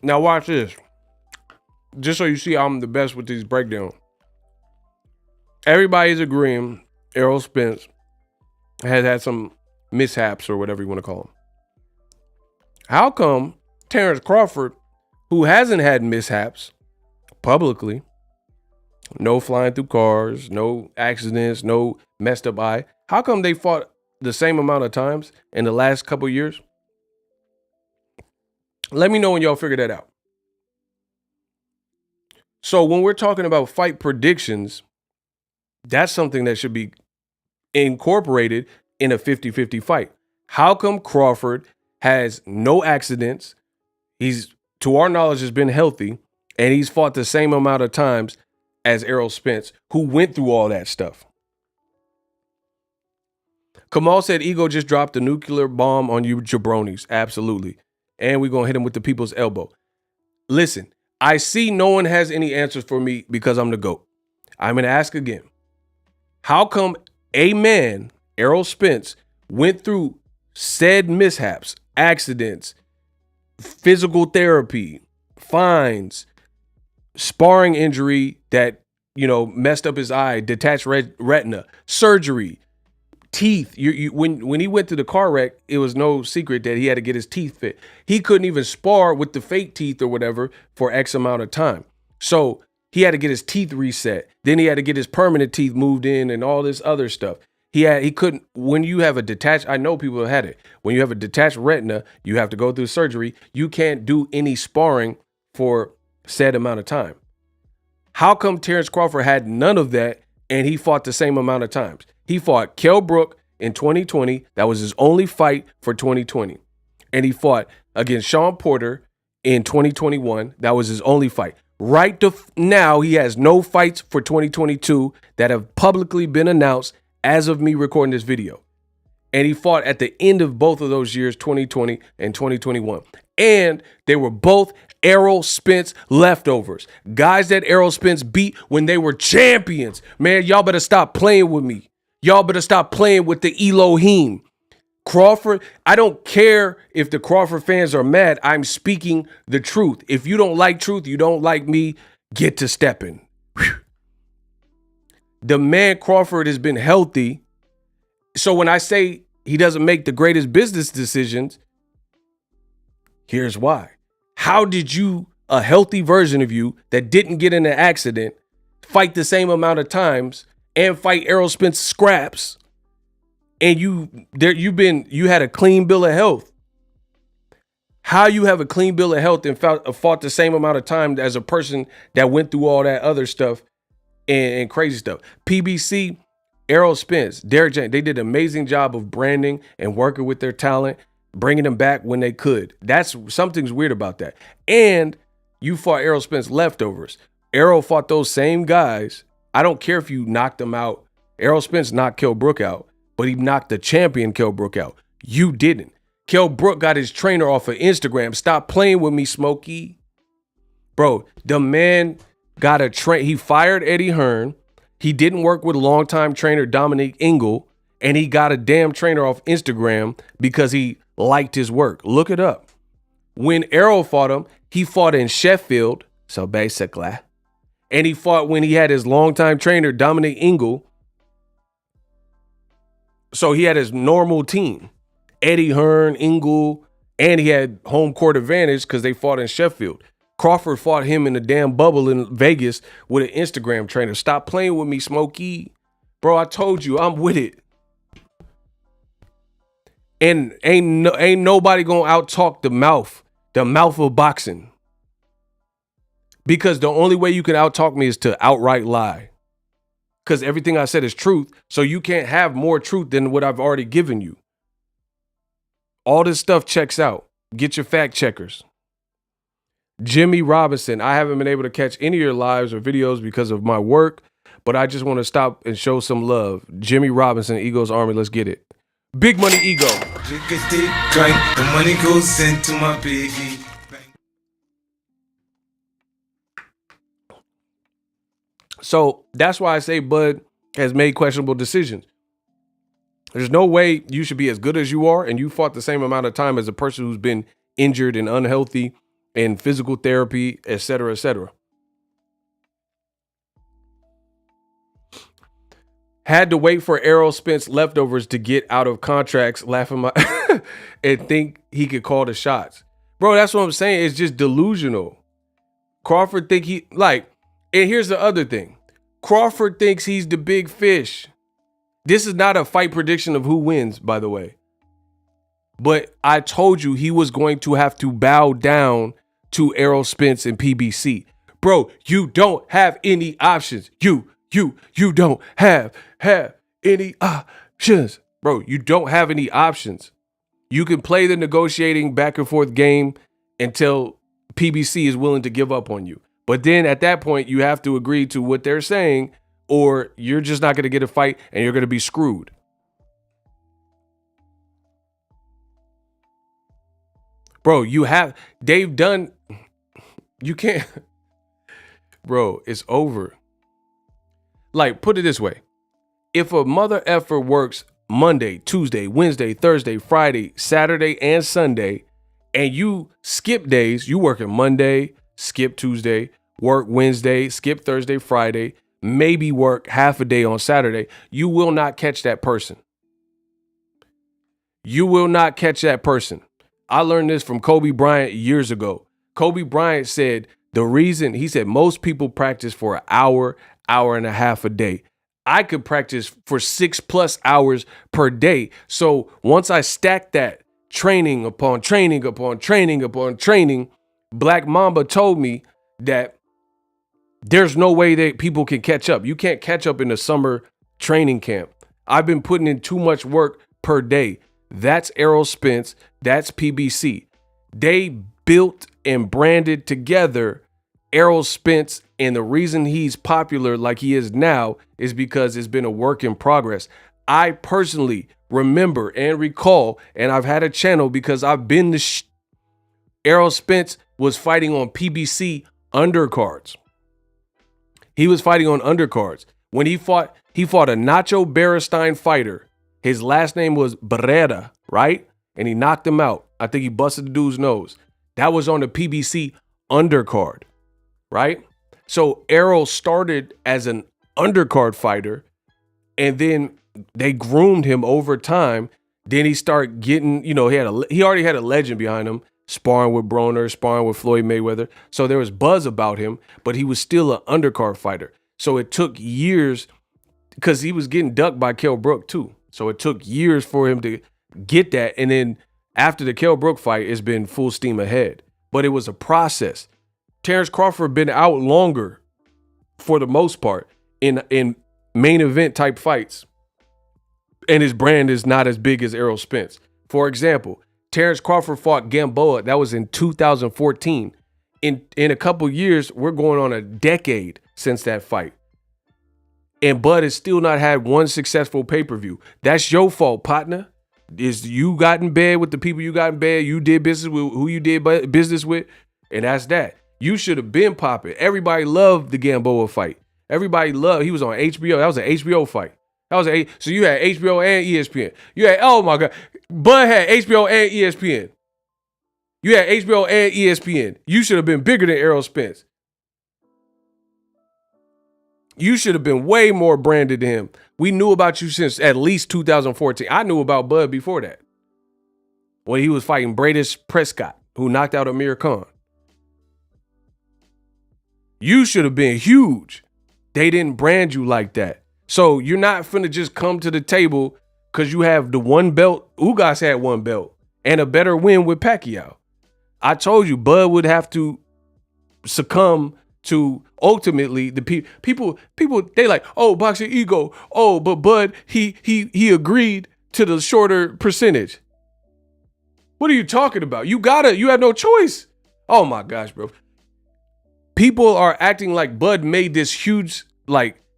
now watch this. Just so you see I'm the best with these breakdowns. Everybody's agreeing Errol Spence has had some mishaps or whatever you want to call them. How come Terence Crawford, who hasn't had mishaps publicly, no flying through cars, no accidents, no messed up eye, how come they fought the same amount of times in the last couple of years? Let me know when y'all figure that out. So when we're talking about fight predictions, that's something that should be incorporated in a 50-50 fight. How come Crawford has no accidents? He's, to our knowledge, has been healthy, and he's fought the same amount of times as Errol Spence, who went through all that stuff. Kamal said Ego just dropped a nuclear bomb on you jabronis. Absolutely. And we're going to hit him with the people's elbow. Listen, I see no one has any answers for me because I'm the GOAT. I'm going to ask again. How come a man, Errol Spence, went through said mishaps, accidents, physical therapy, fines, sparring injury that, messed up his eye, detached retina, surgery, teeth. When he went to the car wreck, it was no secret that he had to get his teeth fit. He couldn't even spar with the fake teeth or whatever for X amount of time. So he had to get his teeth reset. Then he had to get his permanent teeth moved in and all this other stuff. He couldn't, when you have a detached, I know people have had it. When you have a detached retina, you have to go through surgery. You can't do any sparring for said amount of time. How come Terence Crawford had none of that and he fought the same amount of times? He fought Kell Brook in 2020. That was his only fight for 2020. And he fought against Sean Porter in 2021. That was his only fight. Right now, he has no fights for 2022 that have publicly been announced as of me recording this video. And he fought at the end of both of those years, 2020 and 2021. And they were both Errol Spence leftovers. Guys that Errol Spence beat when they were champions. Man, y'all better stop playing with me. Y'all better stop playing with the Elohim. Crawford, I don't care if the Crawford fans are mad. I'm speaking the truth. If you don't like truth, you don't like me, get to stepping. Whew. The man Crawford has been healthy. So when I say he doesn't make the greatest business decisions, here's why. How did you, a healthy version of you that didn't get in an accident, fight the same amount of times and fight Errol Spence scraps? And you had a clean bill of health. How you have a clean bill of health and fought the same amount of time as a person that went through all that other stuff and crazy stuff. PBC, Errol Spence, Derek James, they did an amazing job of branding and working with their talent, bringing them back when they could. That's something's weird about that. And you fought Errol Spence leftovers. Errol fought those same guys. I don't care if you knocked them out. Errol Spence knocked Kell Brook out, but he knocked the champion Kell Brook out. You didn't. Kell Brook got his trainer off of Instagram. Stop playing with me, Smokey. Bro, the man got a train. He fired Eddie Hearn. He didn't work with longtime trainer Dominique Ingle, and he got a damn trainer off Instagram because he liked his work. Look it up. When Errol fought him, he fought in Sheffield, so basically, and he fought when he had his longtime trainer Dominique Ingle. So he had his normal team, Eddie Hearn, Ingle, and he had home court advantage because they fought in Sheffield. Crawford fought him in the damn bubble in Vegas with an Instagram trainer. Stop playing with me, Smokey. Bro, I told you, I'm with it. And ain't nobody gonna out-talk the mouth of boxing. Because the only way you can out-talk me is to outright lie. Because everything I said is truth, so you can't have more truth than what I've already given you. All this stuff checks out. Get your fact checkers. Jimmy Robinson, I haven't been able to catch any of your lives or videos because of my work, but I just want to stop and show some love. Jimmy Robinson, Ego's Army, let's get it. Big Money Ego. The money goes into my piggy. So that's why I say Bud has made questionable decisions. There's no way you should be as good as you are and you fought the same amount of time as a person who's been injured and unhealthy in physical therapy, et cetera, et cetera. Had to wait for Errol Spence leftovers to get out of contracts, laughing my and think he could call the shots. Bro, that's what I'm saying. It's just delusional. Crawford think he like, and here's the other thing. Crawford thinks he's the big fish. This is not a fight prediction of who wins, by the way. But I told you he was going to have to bow down to Errol Spence and PBC. Bro, you don't have any options. You don't have any options. Bro, you don't have any options. You can play the negotiating back and forth game until PBC is willing to give up on you. But then at that point, you have to agree to what they're saying, or you're just not going to get a fight and you're going to be screwed. Bro, they've done, you can't, bro, it's over. Like, put it this way. If a mother effer works Monday, Tuesday, Wednesday, Thursday, Friday, Saturday, and Sunday, and you skip days, you work on Monday, skip Tuesday, work Wednesday, skip Thursday, Friday, maybe work half a day on Saturday, you will not catch that person. You will not catch that person. I learned this from Kobe Bryant years ago. Kobe Bryant said he said most people practice for an hour and a half a day. I could practice for 6+ hours per day. So once I stacked that training upon training upon training upon training, Black Mamba told me that there's no way that people can catch up. You can't catch up in the summer training camp. I've been putting in too much work per day. That's Errol Spence. That's PBC. They built and branded together Errol Spence, and the reason he's popular like he is now is because it's been a work in progress. I personally remember and recall, and I've had a channel because I've been Errol Spence was fighting on PBC undercards. He was fighting on undercards. When he fought a Nacho Beristain fighter. His last name was Barrera, right? And he knocked him out. I think he busted the dude's nose. That was on the PBC undercard, right? So Errol started as an undercard fighter, and then they groomed him over time. Then he started getting, he already had a legend behind him, sparring with Broner, sparring with Floyd Mayweather. So there was buzz about him, but he was still an undercard fighter. So it took years because he was getting ducked by Kell Brook too. So it took years for him to get that. And then after the Kell Brook fight, it's been full steam ahead. But it was a process. Terence Crawford been out longer for the most part in main event type fights. And his brand is not as big as Errol Spence. For example, Terence Crawford fought Gamboa. That was in 2014. In a couple years, we're going on a decade since that fight. And Bud has still not had one successful pay-per-view. That's your fault, partner. Is you got in bed with the people you got in bed. You did business with who you did business with. And that's that. You should have been popping. Everybody loved the Gamboa fight. Everybody loved. He was on HBO. That was an HBO fight. So you had HBO and ESPN. You had, oh my God. Bud had HBO and ESPN. You had HBO and ESPN. You should have been bigger than Errol Spence. You should have been way more branded than him. We knew about you since at least 2014. I knew about Bud before that. When he was fighting Bradis Prescott, who knocked out Amir Khan. You should have been huge. They didn't brand you like that. So you're not finna just come to the table because you have the one belt. Ugas had one belt and a better win with Pacquiao. I told you Bud would have to succumb to ultimately the people they like, oh, boxing ego. Oh, but Bud, he agreed to the shorter percentage. What are you talking about? You have no choice. Oh my gosh, bro. People are acting like Bud made this huge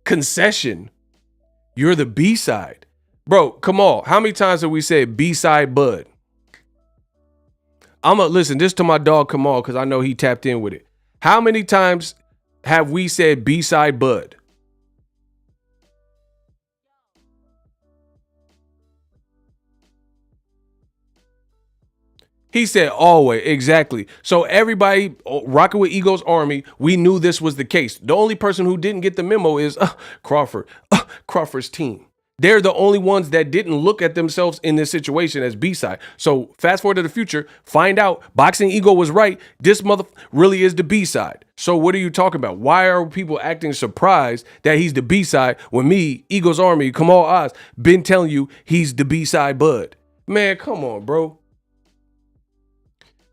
concession. You're the B-side. Bro, come on. How many times have we said B-side Bud? I'm going to listen this to my dog Kamal because I know he tapped in with it. How many times have we said B-side Bud? He said always, exactly. So everybody rocking with Ego's army, we knew this was the case. The only person who didn't get the memo is Crawford, Crawford's team. They're the only ones that didn't look at themselves in this situation as B-side. So fast forward to the future, find out Boxing Ego was right. This mother really is the B-side. So what are you talking about? Why are people acting surprised that he's the B-side when me, Ego's army, Kamal Oz, been telling you he's the B-side bud? Man, come on, bro.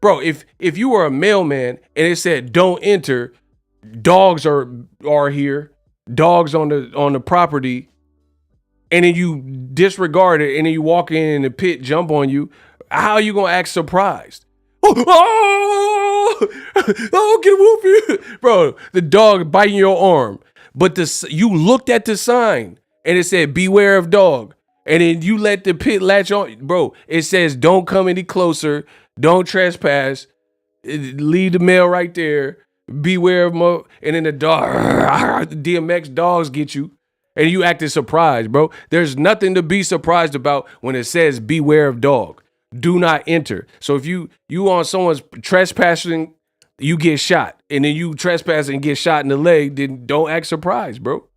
Bro, if you were a mailman and it said don't enter, dogs are here, dogs on the property, and then you disregard it and then you walk in the pit, jump on you, how are you gonna act surprised? Oh, get whoop you. Bro, the dog biting your arm. But you looked at the sign and it said beware of dog. And then you let the pit latch on. Bro, it says don't come any closer. Don't trespass. Leave the mail right there. Beware of and then the dog, DMX dogs get you. And you acted surprised, bro. There's nothing to be surprised about when it says beware of dog. Do not enter. So if you on someone's trespassing, you get shot. And then you trespass and get shot in the leg, then don't act surprised, bro.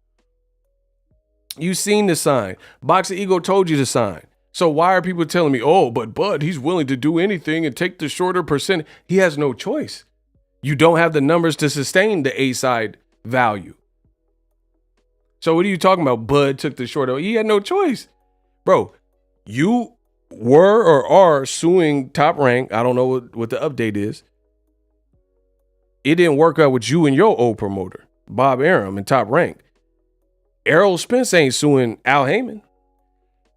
You seen the sign. Boxing Ego told you the sign. So why are people telling me, oh, but Bud, he's willing to do anything and take the shorter percent? He has no choice. You don't have the numbers to sustain the A-side value. So what are you talking about? Bud took the shorter. He had no choice. Bro, you were or are suing Top Rank. I don't know what the update is. It didn't work out with you and your old promoter, Bob Arum and Top Rank. Errol Spence ain't suing Al Heyman.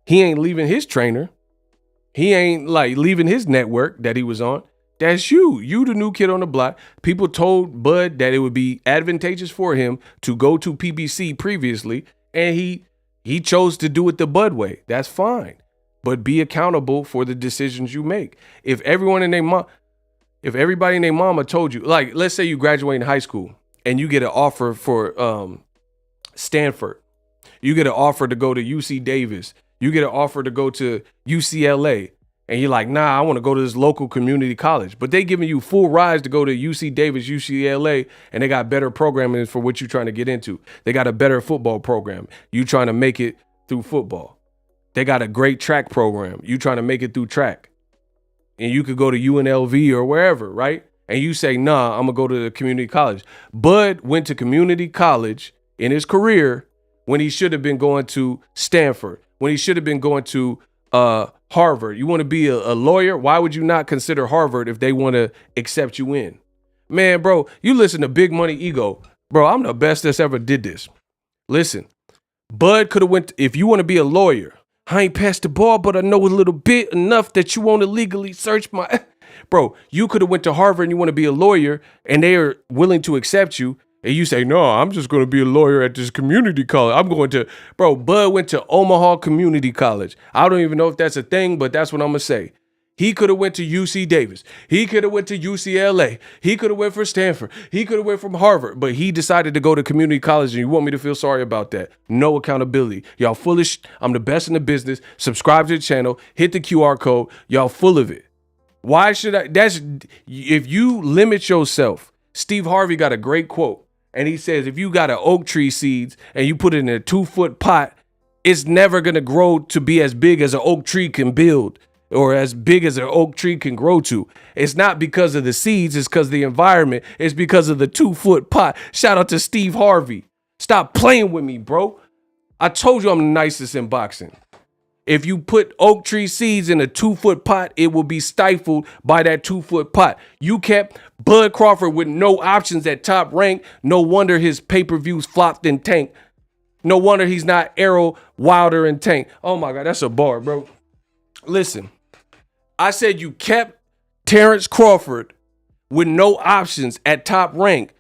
He ain't leaving his trainer. He ain't like leaving his network that he was on. That's you. You the new kid on the block. People told Bud that it would be advantageous for him to go to PBC previously, and he chose to do it the Bud way. That's fine. But be accountable for the decisions you make. If everybody and their mama told you, like, let's say you graduate in high school and you get an offer for Stanford. You get an offer to go to UC Davis. You get an offer to go to UCLA. And you're like, nah, I want to go to this local community college. But they giving you full rides to go to UC Davis, UCLA, and they got better programming for what you're trying to get into. They got a better football program. You trying to make it through football. They got a great track program. You trying to make it through track. And you could go to UNLV or wherever, right? And you say, nah, I'm going to go to the community college. Bud went to community college in his career when he should have been going to Stanford, when he should have been going to Harvard. You want to be a lawyer? Why would you not consider Harvard if they want to accept you in? Man, bro, you listen to Big Money Ego. Bro, I'm the best that's ever did this. Listen, Bud could have if you want to be a lawyer, I ain't passed the ball, but I know a little bit enough that you want to legally search my... Bro, you could have went to Harvard and you want to be a lawyer and they are willing to accept you. And you say, no, I'm just going to be a lawyer at this community college. I'm going to, bro, Bud went to Omaha Community College. I don't even know if that's a thing, but that's what I'm going to say. He could have went to UC Davis. He could have went to UCLA. He could have went for Stanford. He could have went from Harvard, but he decided to go to community college, and you want me to feel sorry about that? No accountability. Y'all foolish. I'm the best in the business. Subscribe to the channel. Hit the QR code. Y'all full of it. Why should I? If you limit yourself, Steve Harvey got a great quote. And he says, if you got an oak tree seeds and you put it in a 2-foot pot, it's never going to grow to be as big as an oak tree can build or as big as an oak tree can grow to. It's not because of the seeds. It's because of the environment. It's because of the 2-foot pot. Shout out to Steve Harvey. Stop playing with me, bro. I told you I'm the nicest in boxing. If you put oak tree seeds in a 2-foot pot, it will be stifled by that 2-foot pot. You kept Bud Crawford with no options at Top Rank. No wonder his pay-per-views flopped in Tank. No wonder he's not Errol, Wilder, and Tank. Oh my God, that's a bar, bro. Listen, I said you kept Terence Crawford with no options at Top Rank.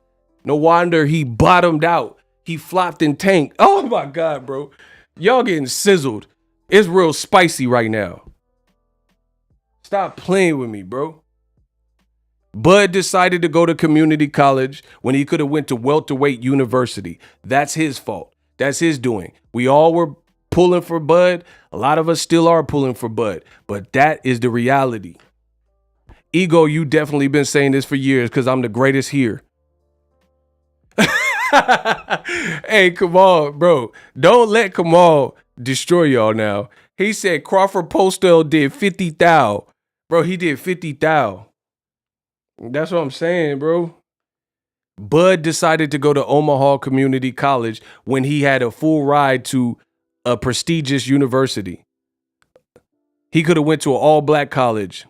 No wonder he bottomed out. He flopped in Tank. Oh my God, bro. Y'all getting sizzled. It's real spicy right now. Stop playing with me, bro. Bud decided to go to community college when he could have went to welterweight university. That's his fault. That's his doing. We all were pulling for Bud. A lot of us still are pulling for Bud. But that is the reality. Ego, you definitely been saying this for years because I'm the greatest here. Hey, Kamal, bro. Don't let Kamal destroy y'all now. He said Crawford Postel did 50,000. Bro, he did 50,000. That's what I'm saying, bro. Bud decided to go to Omaha Community College when he had a full ride to a prestigious university. He could have went to an all-black college.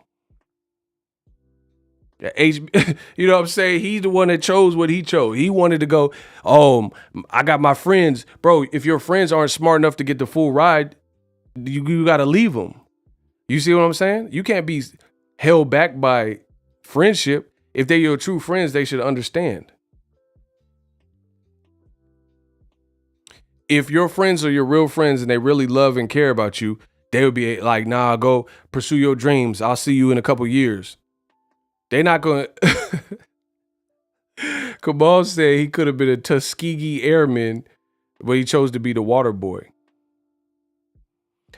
You know what I'm saying? He's the one that chose what he chose. He wanted to go, I got my friends. Bro, if your friends aren't smart enough to get the full ride, you got to leave them. You see what I'm saying? You can't be held back by friendship. If they're your true friends, they should understand. If your friends are your real friends and they really love and care about you, they would be like, nah, go pursue your dreams. I'll see you in a couple years. They're not going to. Kamal said he could have been a Tuskegee Airman, but he chose to be the water boy.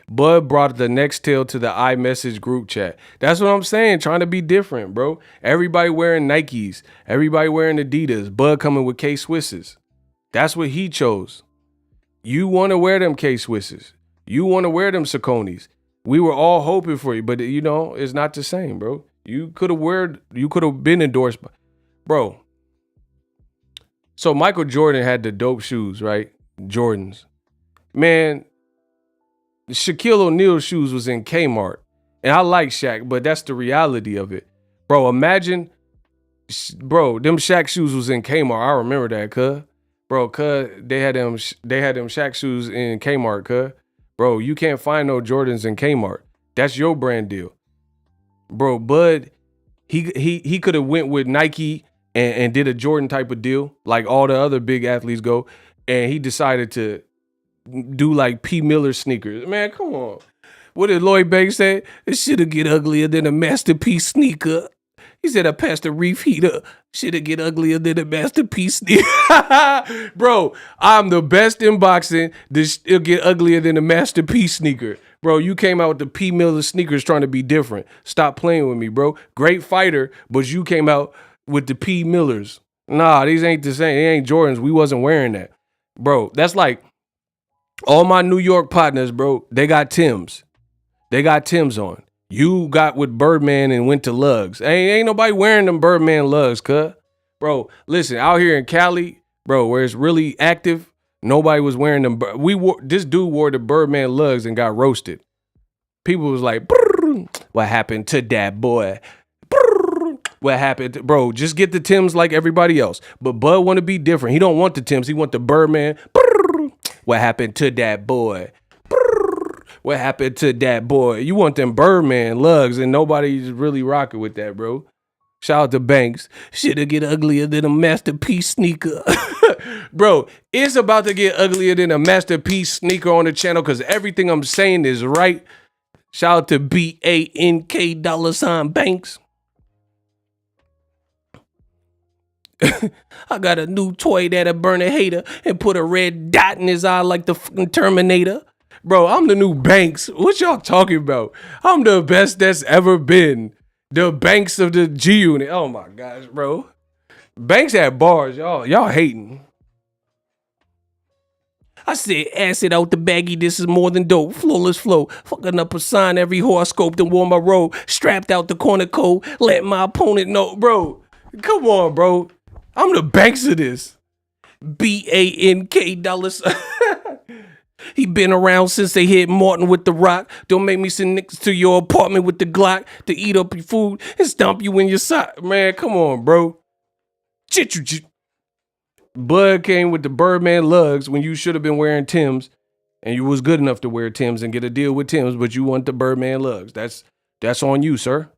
Bud brought the next tale to the iMessage group chat. That's what I'm saying, trying to be different, bro. Everybody wearing Nikes. Everybody wearing Adidas. Bud coming with K-Swisses. That's what he chose. You want to wear them K-Swisses. You want to wear them Sauconys. We were all hoping for you, but you know, it's not the same, bro. You could have been endorsed by, bro. So Michael Jordan had the dope shoes, right? Jordans. Man, Shaquille O'Neal's shoes was in Kmart. And I like Shaq, but that's the reality of it. Bro, imagine, them Shaq shoes was in Kmart. I remember that, cuz. Bro, cuz they had them Shaq shoes in Kmart, cuz. Bro, you can't find no Jordans in Kmart. That's your brand deal. Bro, Bud, he could have went with Nike and did a Jordan type of deal, like all the other big athletes go, and he decided to do like P. Miller sneakers. Man, come on. What did Lloyd Banks say? It should get uglier than a Masterpiece sneaker. He said, I passed the reef heater. Should get uglier than a Masterpiece sneaker. Bro, I'm the best in boxing. It'll get uglier than a Masterpiece sneaker. Bro, you came out with the P. Miller sneakers trying to be different. Stop playing with me, bro. Great fighter, but you came out with the P. Millers. Nah, these ain't the same. They ain't Jordans. We wasn't wearing that. Bro, that's like all my New York partners, bro, they got Timbs. They got Timbs on. You got with Birdman and went to Lugs. Ain't nobody wearing them Birdman Lugs, cuz. Bro, listen, out here in Cali, bro, where it's really active, nobody was wearing them. This dude wore the Birdman Lugs and got roasted. People was like, what happened to that boy? What happened? Bro, just get the Timbs like everybody else. But Bud want to be different. He don't want the Timbs. He want the Birdman. What happened to that boy? What happened to that boy? You want them Birdman Lugs and nobody's really rocking with that, bro. Shout out to Banks. Shit'll get uglier than a Masterpiece sneaker. Bro, it's about to get uglier than a Masterpiece sneaker on the channel because everything I'm saying is right. Shout out to BANK $Banks. I got a new toy that'll burn a hater and put a red dot in his eye like the fucking Terminator. Bro, I'm the new Banks. What y'all talking about? I'm the best that's ever been. The Banks of the G Unit. Oh my gosh, bro. Banks had bars. Y'all hating. I said acid out the baggie. This is more than dope. Flawless flow. Fucking up a sign every horoscope then wore my robe. Strapped out the corner code. Let my opponent know. Bro, come on, bro. I'm the Banks of this. BANK $. He been around since they hit Martin with the rock. Don't make me sit next to your apartment with the Glock to eat up your food and stomp you in your sock. Man, come on, bro. Bud came with the Birdman Lugs when you should have been wearing Timbs, and you was good enough to wear Timbs and get a deal with Timbs, but you want the Birdman Lugs. That's on you, sir.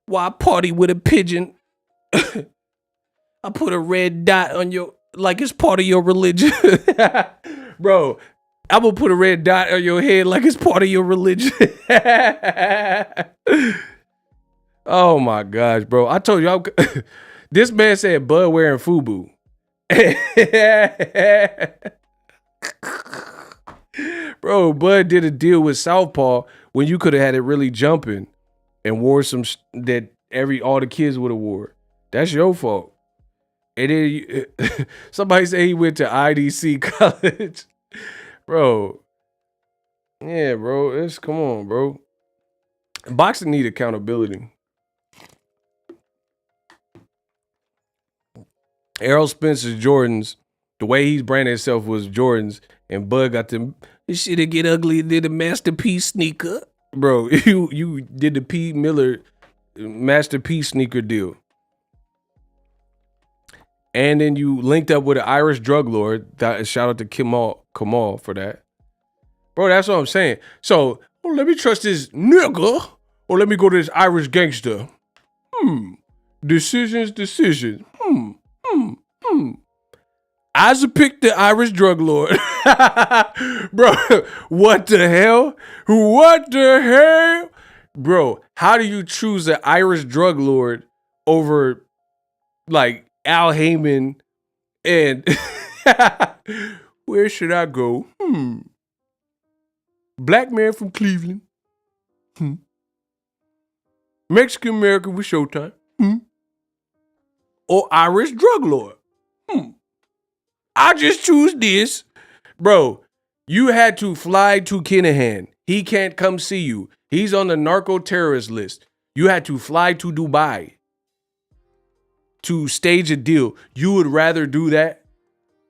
Why party with a pigeon? I put a red dot on your, like it's part of your religion. Bro, I'm gonna put a red dot on your head like it's part of your religion. Oh my gosh, bro. I told you, this man said Bud wearing FUBU. Bro, Bud did a deal with Southpaw when you could have had it really jumping and wore some that all the kids would have wore. That's your fault. And then somebody say he went to IDC college. Bro. Yeah, bro. Come on, bro. Boxing need accountability. Errol Spence's Jordans, the way he's branded himself was Jordans, and Bud got them. This shit get ugly and did a masterpiece sneaker. Bro, you did the P. Miller masterpiece sneaker deal. And then you linked up with an Irish drug lord. Shout out to Kamal for that. Bro, that's what I'm saying. So, let me trust this nigga, or let me go to this Irish gangster. Decisions. I picked the Irish drug lord. Bro, what the hell? What the hell? Bro, how do you choose an Irish drug lord over, like, Al Heyman and where should I go? Black man from Cleveland. Mexican American with Showtime. Or Irish drug lord. I just choose this. Bro, you had to fly to Kinahan. He can't come see you. He's on the narco terrorist list. You had to fly to Dubai to stage a deal. You would rather do that?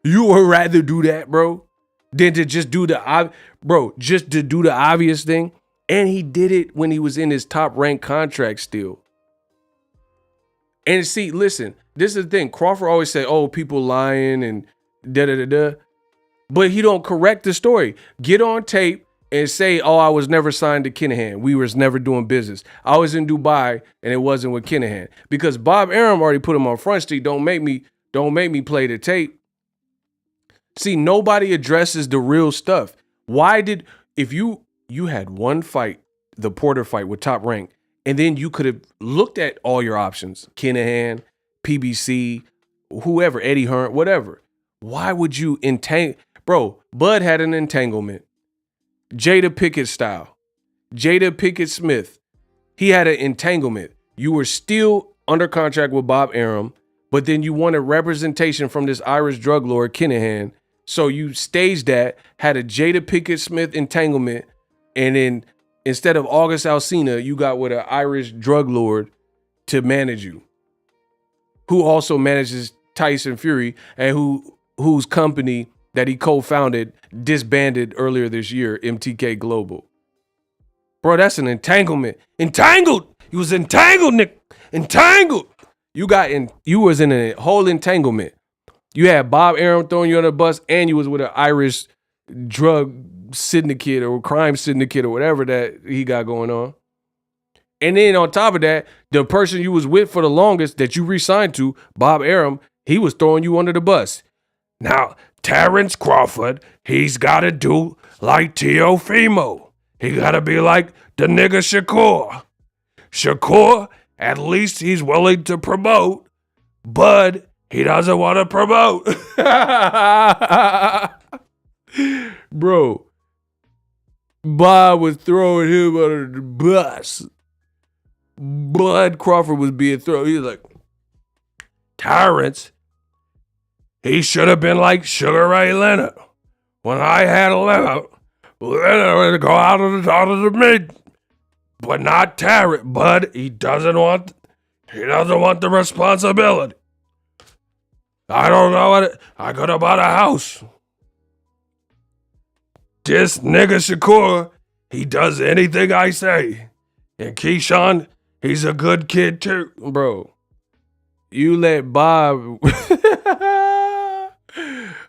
You would rather do that, bro, than to just do the obvious thing. And he did it when he was in his top ranked contract still. And see, listen, this is the thing. Crawford always say, oh, people lying and da-da-da-da. But he don't correct the story. Get on tape and say, oh, I was never signed to Kinahan. We was never doing business. I was in Dubai and it wasn't with Kinahan. Because Bob Arum already put him on Front Street. Don't make me play the tape. See, nobody addresses the real stuff. If you had one fight, the Porter fight with Top Rank, and then you could have looked at all your options, Kinahan, PBC, whoever, Eddie Hearn, whatever. Why would you entangle? Bro, Bud had an entanglement. Jada Pinkett style. Jada Pinkett Smith. He had an entanglement. You were still under contract with Bob Arum, but then you wanted representation from this Irish drug lord, Kinahan. So you staged that, had a Jada Pinkett Smith entanglement, and then instead of August Alsina, you got with an Irish drug lord to manage you, who also manages Tyson Fury and whose company that he co-founded disbanded earlier this year, MTK Global. Bro, that's an entanglement. Entangled. You was entangled, Nick. Entangled. You was in a whole entanglement. You had Bob Arum throwing you on the bus, and you was with an Irish drug syndicate or crime syndicate or whatever that he got going on. And then on top of that, the person you was with for the longest that you re-signed to, Bob Arum, he was throwing you under the bus. Now, Terence Crawford, he's got to do like Teofimo. He got to be like the nigga Shakur. Shakur, at least he's willing to promote. Bud, he doesn't want to promote. Bro, Bob was throwing him under the bus. Bud Crawford was being thrown. He was like, Terrence, he should have been like Sugar Ray Leonard. When I had Leonard would go out of the mid. But not Terrence. Bud, he doesn't want the responsibility. I don't know what I could have bought a house. This nigga Shakur, he does anything I say. And Keyshawn, he's a good kid too. Bro, you let Bob.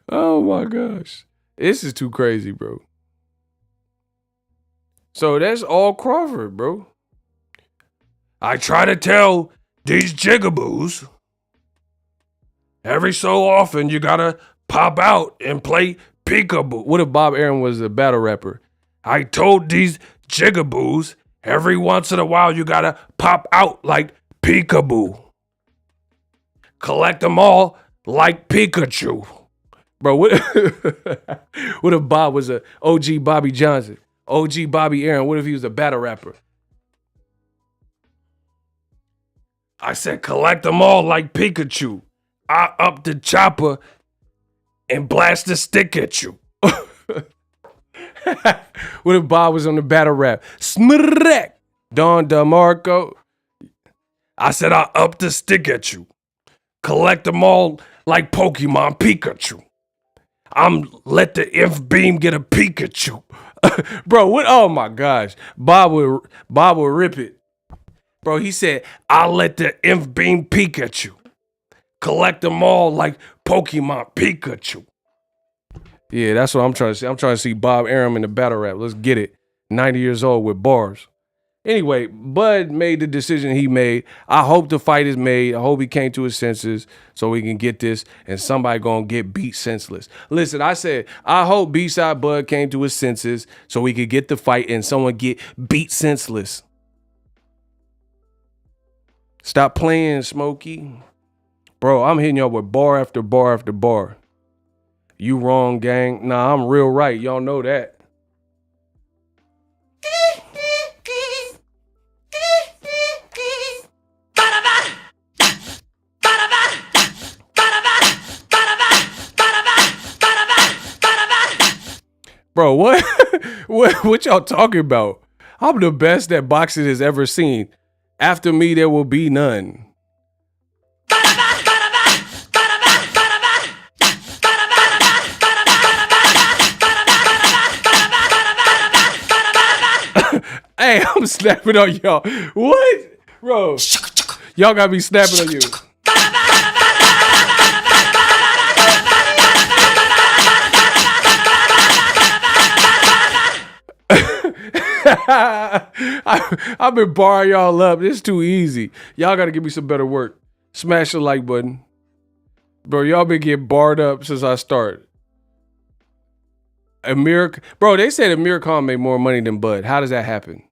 Oh my gosh. This is too crazy, bro. So that's all Crawford, bro. I try to tell these jigaboos, every so often you gotta pop out and play peekaboo. What if Bob Arum was a battle rapper? I told these jigaboos, every once in a while you gotta pop out like peekaboo. Collect them all like Pikachu. Bro, what what if Bob was a OG Bobby Johnson? OG Bobby Aaron, what if he was a battle rapper? I said collect them all like Pikachu. I up the chopper and blast the stick at you. What if Bob was on the battle rap? Smrek. Don DeMarco. I said I up the stick at you. Collect them all like Pokemon Pikachu. I'm let the F beam get a Pikachu. Bro, what? Oh my gosh. Bob will rip it. Bro, he said, I'll let the F beam Pikachu. Collect them all like Pokemon Pikachu. Yeah, that's what I'm trying to see. I'm trying to see Bob Arum in the battle rap. Let's get it. 90 years old with bars. Anyway, Bud made the decision he made. I hope the fight is made. I hope he came to his senses so we can get this and somebody gonna get beat senseless. Listen, I said, I hope B-Side Bud came to his senses so we could get the fight and someone get beat senseless. Stop playing, Smokey. Bro, I'm hitting y'all with bar after bar after bar. You wrong, gang. Nah, I'm real right. Y'all know that. Bro, what? what y'all talking about? I'm the best that boxing has ever seen. After me, there will be none. Hey, I'm snapping on y'all. What? Bro, y'all gotta be snapping on you. I've been barring y'all up. It's too easy. Y'all gotta give me some better work. Smash the like button. Bro, y'all been getting barred up since I started. Bro, they said Amir Khan made more money than Bud. How does that happen?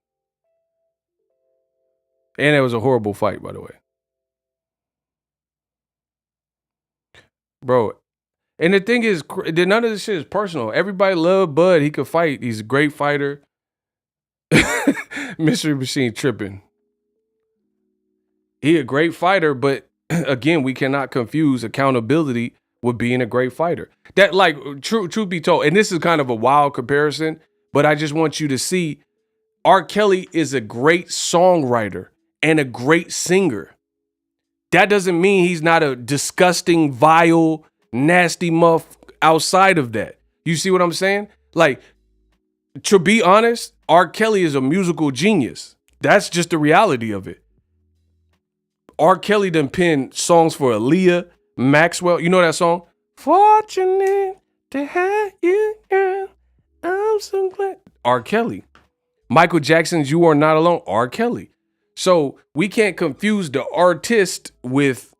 And it was a horrible fight, by the way. Bro, and the thing is, none of this shit is personal. Everybody loved Bud. He could fight. He's a great fighter. Mystery Machine tripping. He a great fighter, but again, we cannot confuse accountability with being a great fighter. That, like, truth be told, and this is kind of a wild comparison, but I just want you to see R. Kelly is a great songwriter and a great singer. That doesn't mean he's not a disgusting, vile, nasty muff outside of that. You see what I'm saying? Like, to be honest, R. Kelly is a musical genius. That's just the reality of it. R. Kelly done penned songs for Aaliyah, Maxwell. You know that song? Fortunate to have you, girl. I'm so glad. R. Kelly. Michael Jackson's You Are Not Alone. R. Kelly. So we can't confuse the artist with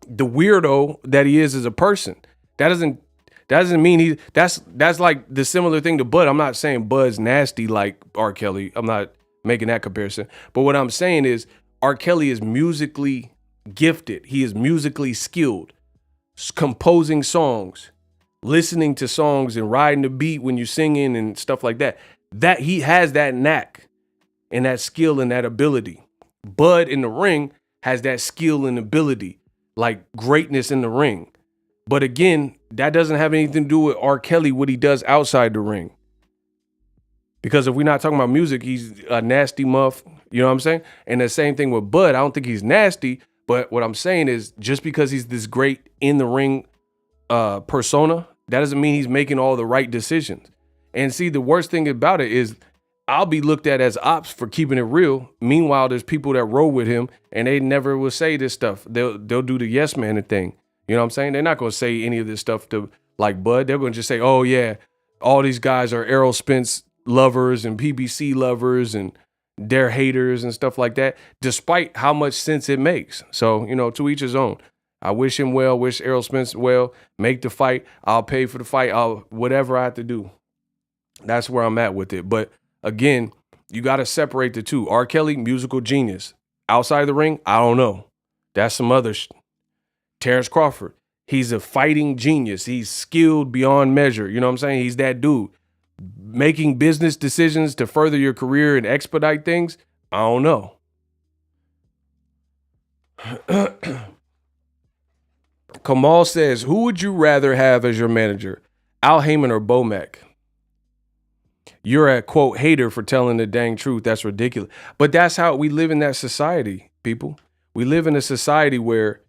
the weirdo that he is as a person. That doesn't mean that's like the similar thing to Bud. I'm not saying Bud's nasty like R. Kelly. I'm not making that comparison. But what I'm saying is R. Kelly is musically gifted. He is musically skilled, composing songs, listening to songs and riding the beat when you're singing and stuff like that. That he has that knack and that skill and that ability. Bud in the ring has that skill and ability, like greatness in the ring. But again, that doesn't have anything to do with R. Kelly, what he does outside the ring. Because if we're not talking about music, he's a nasty muff. You know what I'm saying? And the same thing with Bud. I don't think he's nasty, but what I'm saying is just because he's this great in the ring persona, that doesn't mean he's making all the right decisions. And see, the worst thing about it is I'll be looked at as ops for keeping it real. Meanwhile, there's people that roll with him and they never will say this stuff. They'll do the yes man thing. You know what I'm saying? They're not going to say any of this stuff to like Bud. They're going to just say, oh yeah, all these guys are Errol Spence lovers and PBC lovers and they're haters and stuff like that, despite how much sense it makes. So, you know, to each his own. I wish him well, wish Errol Spence well, make the fight. I'll pay for the fight. Whatever I have to do. That's where I'm at with it. But again, you got to separate the two. R. Kelly, musical genius. Outside the ring, I don't know. That's some other Terence Crawford. He's a fighting genius. He's skilled beyond measure. You know what I'm saying? He's that dude. Making business decisions to further your career and expedite things, I don't know. Kamal says, who would you rather have as your manager, Al Heyman or Bomac? You're a, quote, hater for telling the dang truth. That's ridiculous. But that's how we live in that society, people. We live in a society where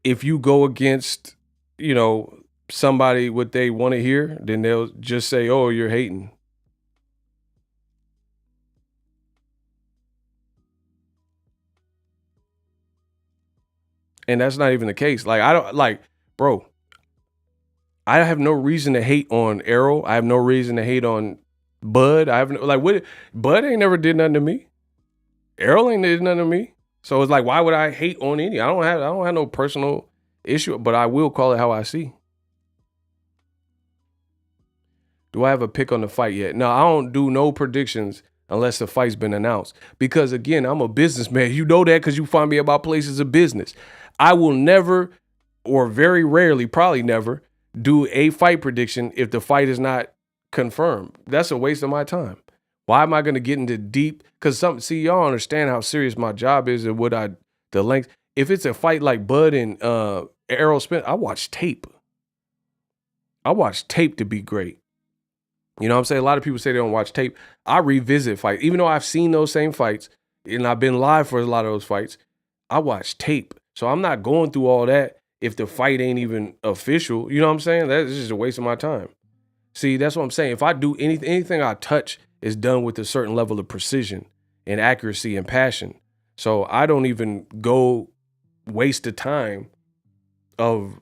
if you go against, you know, somebody what they want to hear, then they'll just say, oh, you're hating. And that's not even the case. Like, I don't like, bro, I have no reason to hate on Errol. I have no reason to hate on Bud. I have no, like, what? Bud ain't never did nothing to me. Errol ain't did nothing to me. So it's like, why would I hate on any? I don't have no personal issue, but I will call it how I see. Do I have a pick on the fight yet? No, I don't do no predictions unless the fight's been announced. Because again, I'm a businessman. You know that because you find me about places of business. I will never, or very rarely, probably never, do a fight prediction if the fight is not confirmed. That's a waste of my time. Why am I going to get into deep? Because y'all understand how serious my job is and the length. If it's a fight like Bud and Errol Spence, I watch tape. I watch tape to be great. You know what I'm saying? A lot of people say they don't watch tape. I revisit fights. Even though I've seen those same fights and I've been live for a lot of those fights, I watch tape. So I'm not going through all that if the fight ain't even official. You know what I'm saying? That's just a waste of my time. See, that's what I'm saying. If I do anything I touch is done with a certain level of precision and accuracy and passion. So I don't even go waste the time of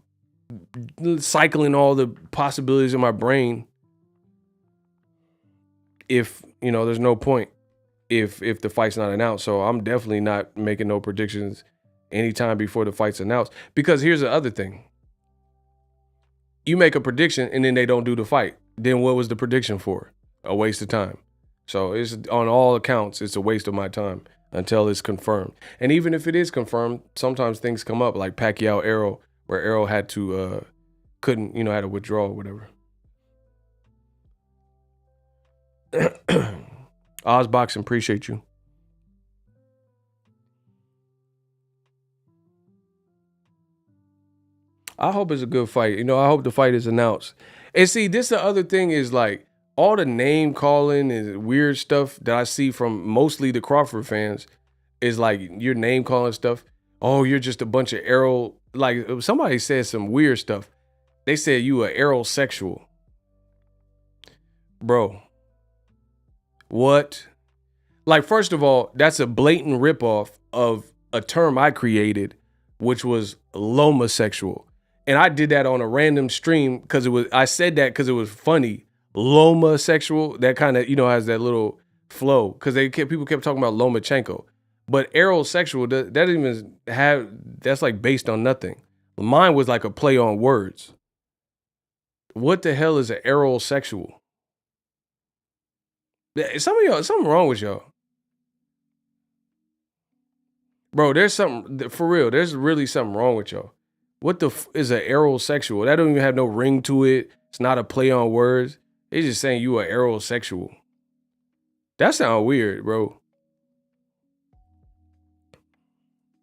cycling all the possibilities in my brain if, you know, there's no point if the fight's not announced. So I'm definitely not making no predictions anytime before the fight's announced. Because here's the other thing. You make a prediction and then they don't do the fight. Then what was the prediction for? A waste of time. So it's on all accounts, it's a waste of my time until it's confirmed. And even if it is confirmed, sometimes things come up like Pacquiao Errol, where Errol had to had to withdraw or whatever. Ozboxing, appreciate you. I hope it's a good fight. You know, I hope the fight is announced. And see, this the other thing is like all the name calling and weird stuff that I see from mostly the Crawford fans is like your name calling stuff. Oh, you're just a bunch of Errol. Like somebody said some weird stuff. They said you a Errol sexual. Bro. What? Like, first of all, that's a blatant ripoff of a term I created, which was lomosexual. And I did that on a random stream because I said that because it was funny. Lomosexual, that kind of, has that little flow. Because people kept talking about Lomachenko. But Errol sexual, that doesn't even that's like based on nothing. Mine was like a play on words. What the hell is an Errol sexual? Some of y'all, something wrong with y'all. Bro, there's something, for real, there's really something wrong with y'all. What the is an Errol sexual? That don't even have no ring to it. It's not a play on words. They just saying you a Errol sexual. That sounds weird, bro.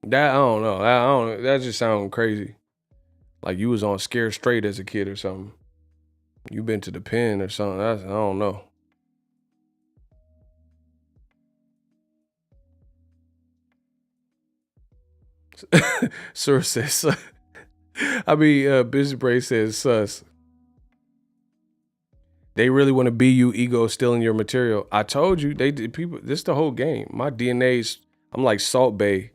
I don't know. That just sounds crazy. Like you was on Scared Straight as a kid or something. You been to the pen or something. I don't know. Sir says, Business Brain says, sus. They really want to be you, ego stealing your material. I told you, they did people. This is the whole game. My DNA's, I'm like Salt Bay,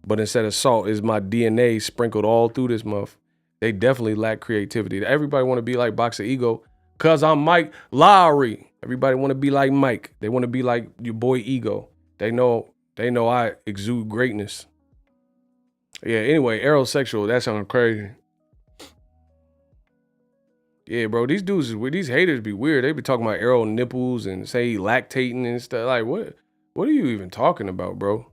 but instead of salt is my DNA sprinkled all through this month. They definitely lack creativity. Everybody want to be like BOXINGEGO because I'm Mike Lowry. Everybody want to be like Mike. They want to be like your boy Ego. They know I exude greatness. Yeah, anyway, Errol sexual, that sounds crazy. Yeah, bro, these haters be weird. They be talking about Errol nipples and say he lactating and stuff. Like, what are you even talking about, bro?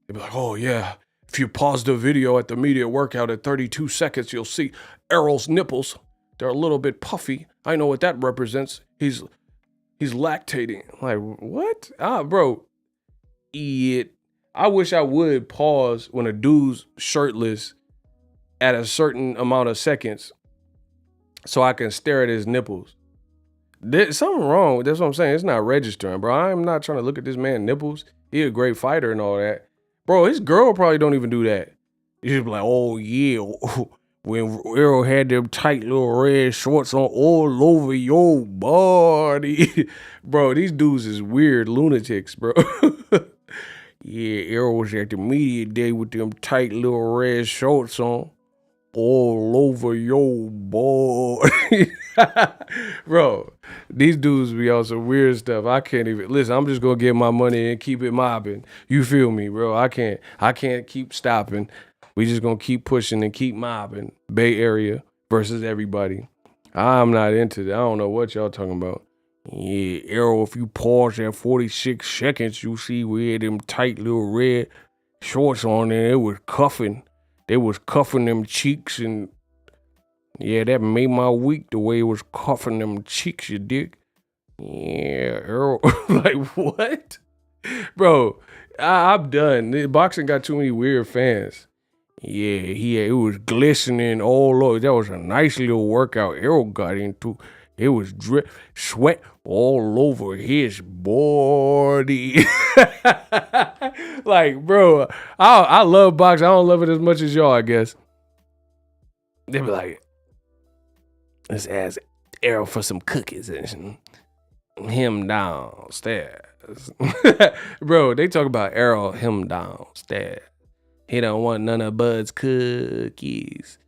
They be like, oh yeah, If you pause the video at the media workout at 32 seconds, you'll see Errol's nipples. They're a little bit puffy. I know what that represents. He's lactating. Like, what? Bro. I wish I would pause when a dude's shirtless at a certain amount of seconds so I can stare at his nipples. There's something wrong. That's what I'm saying. It's not registering, bro. I'm not trying to look at this man's nipples. He a great fighter and all that. Bro, his girl probably don't even do that. She's just be like, oh, yeah. When Errol had them tight little red shorts on all over your body. Bro, these dudes is weird lunatics, bro. Yeah, Errol was at the media day with them tight little red shorts on all over your body. Bro, these dudes be on some weird stuff. I can't even listen. I'm just gonna get my money and keep it mobbing. You feel me, bro? I can't keep stopping. We just gonna keep pushing and keep mobbing. Bay Area versus everybody. I'm not into that. I don't know what y'all talking about. Yeah, Errol, if you pause at 46 seconds, you see we had them tight little red shorts on there. It was cuffing. They was cuffing them cheeks, and yeah, that made my week the way it was cuffing them cheeks, you dig? Yeah, Errol. Like, what? Bro, I'm done. Boxing got too many weird fans. Yeah, it was glistening all over. That was a nice little workout Errol got into. It was drip, sweat all over his body. Like, bro, I love boxing. I don't love it as much as y'all, I guess. They be like, let's ask Errol for some cookies and him downstairs. Bro, they talk about Errol him downstairs. He don't want none of Bud's cookies.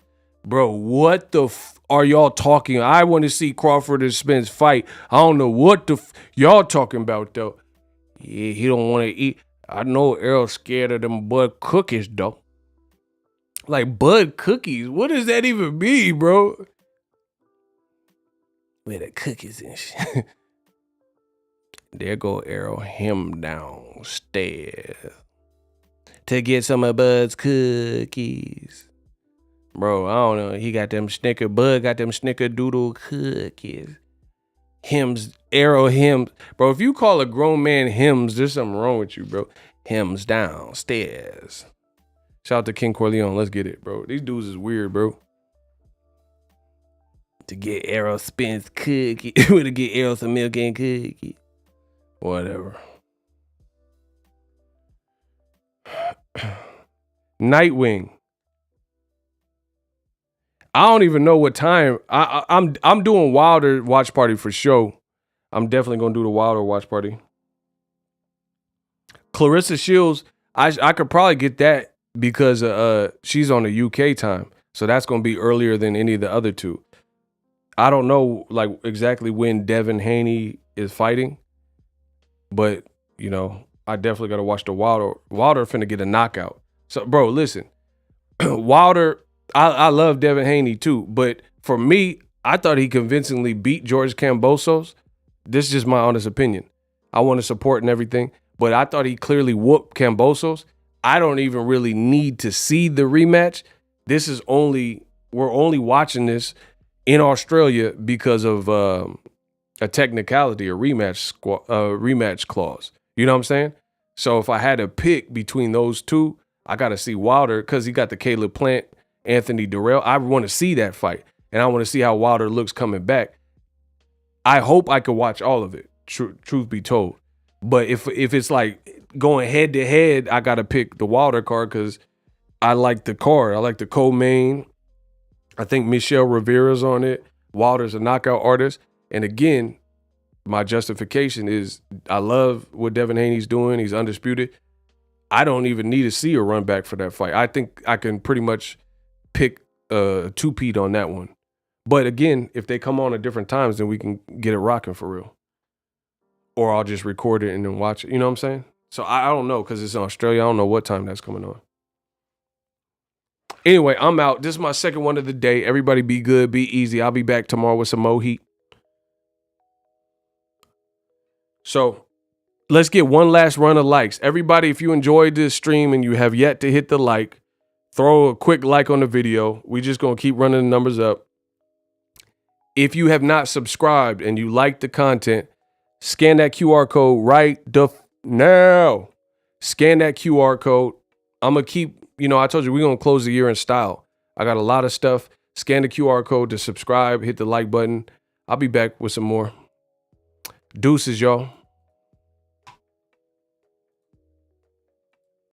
Bro, what the are y'all talking? I want to see Crawford and Spence fight. I don't know what the y'all talking about, though. Yeah, he don't want to eat. I know Errol's scared of them Bud cookies, though. Like, Bud cookies? What does that even mean, bro? With the cookies and shit. There go Errol him downstairs to get some of Bud's cookies. Bro, I don't know. He got them Bud got them snickerdoodle cookies. Errol Hims. Bro, if you call a grown man Hims, there's something wrong with you, bro. Hims downstairs. Shout out to King Corleone. Let's get it, bro. These dudes is weird, bro. To get Errol Spence cookie. To get Errol some milk and cookie. Whatever. Nightwing. I don't even know what time. I'm doing Wilder watch party for sure. I'm definitely gonna do the Wilder watch party. Clarissa Shields, I could probably get that because she's on the UK time, so that's gonna be earlier than any of the other two. I don't know like exactly when Devin Haney is fighting, but you know I definitely gotta watch the Wilder. Wilder finna get a knockout. So bro, listen, Wilder. I love Devin Haney too, but for me, I thought he convincingly beat George Kambosos. This is just my honest opinion. I want to support and everything, but I thought he clearly whooped Kambosos. I don't even really need to see the rematch. We're only watching this in Australia because of a technicality, a rematch clause. You know what I'm saying? So if I had to pick between those two, I got to see Wilder because he got the Caleb Plant, Anthony Durrell. I want to see that fight, and I want to see how Wilder looks coming back. I hope I could watch all of it, truth be told. But if it's like going head to head, I got to pick the Wilder card because I like the card. I like the co-main. I think Michelle Rivera's on it. Wilder's a knockout artist. And again, my justification is I love what Devin Haney's doing. He's undisputed. I don't even need to see a run back for that fight. I think I can pretty much pick a two-peat on that one. But again, if they come on at different times, then we can get it rocking for real. Or I'll just record it and then watch it. You know what I'm saying? So I don't know because it's in Australia. I don't know what time that's coming on. Anyway, I'm out. This is my second one of the day. Everybody be good, be easy. I'll be back tomorrow with some more heat. So let's get one last run of likes. Everybody, if you enjoyed this stream and you have yet to hit the like, throw a quick like on the video. We just going to keep running the numbers up. If you have not subscribed and you like the content, scan that QR code right now. Scan that QR code. I'm going to keep, I told you we're going to close the year in style. I got a lot of stuff. Scan the QR code to subscribe, hit the like button. I'll be back with some more. Deuces, y'all.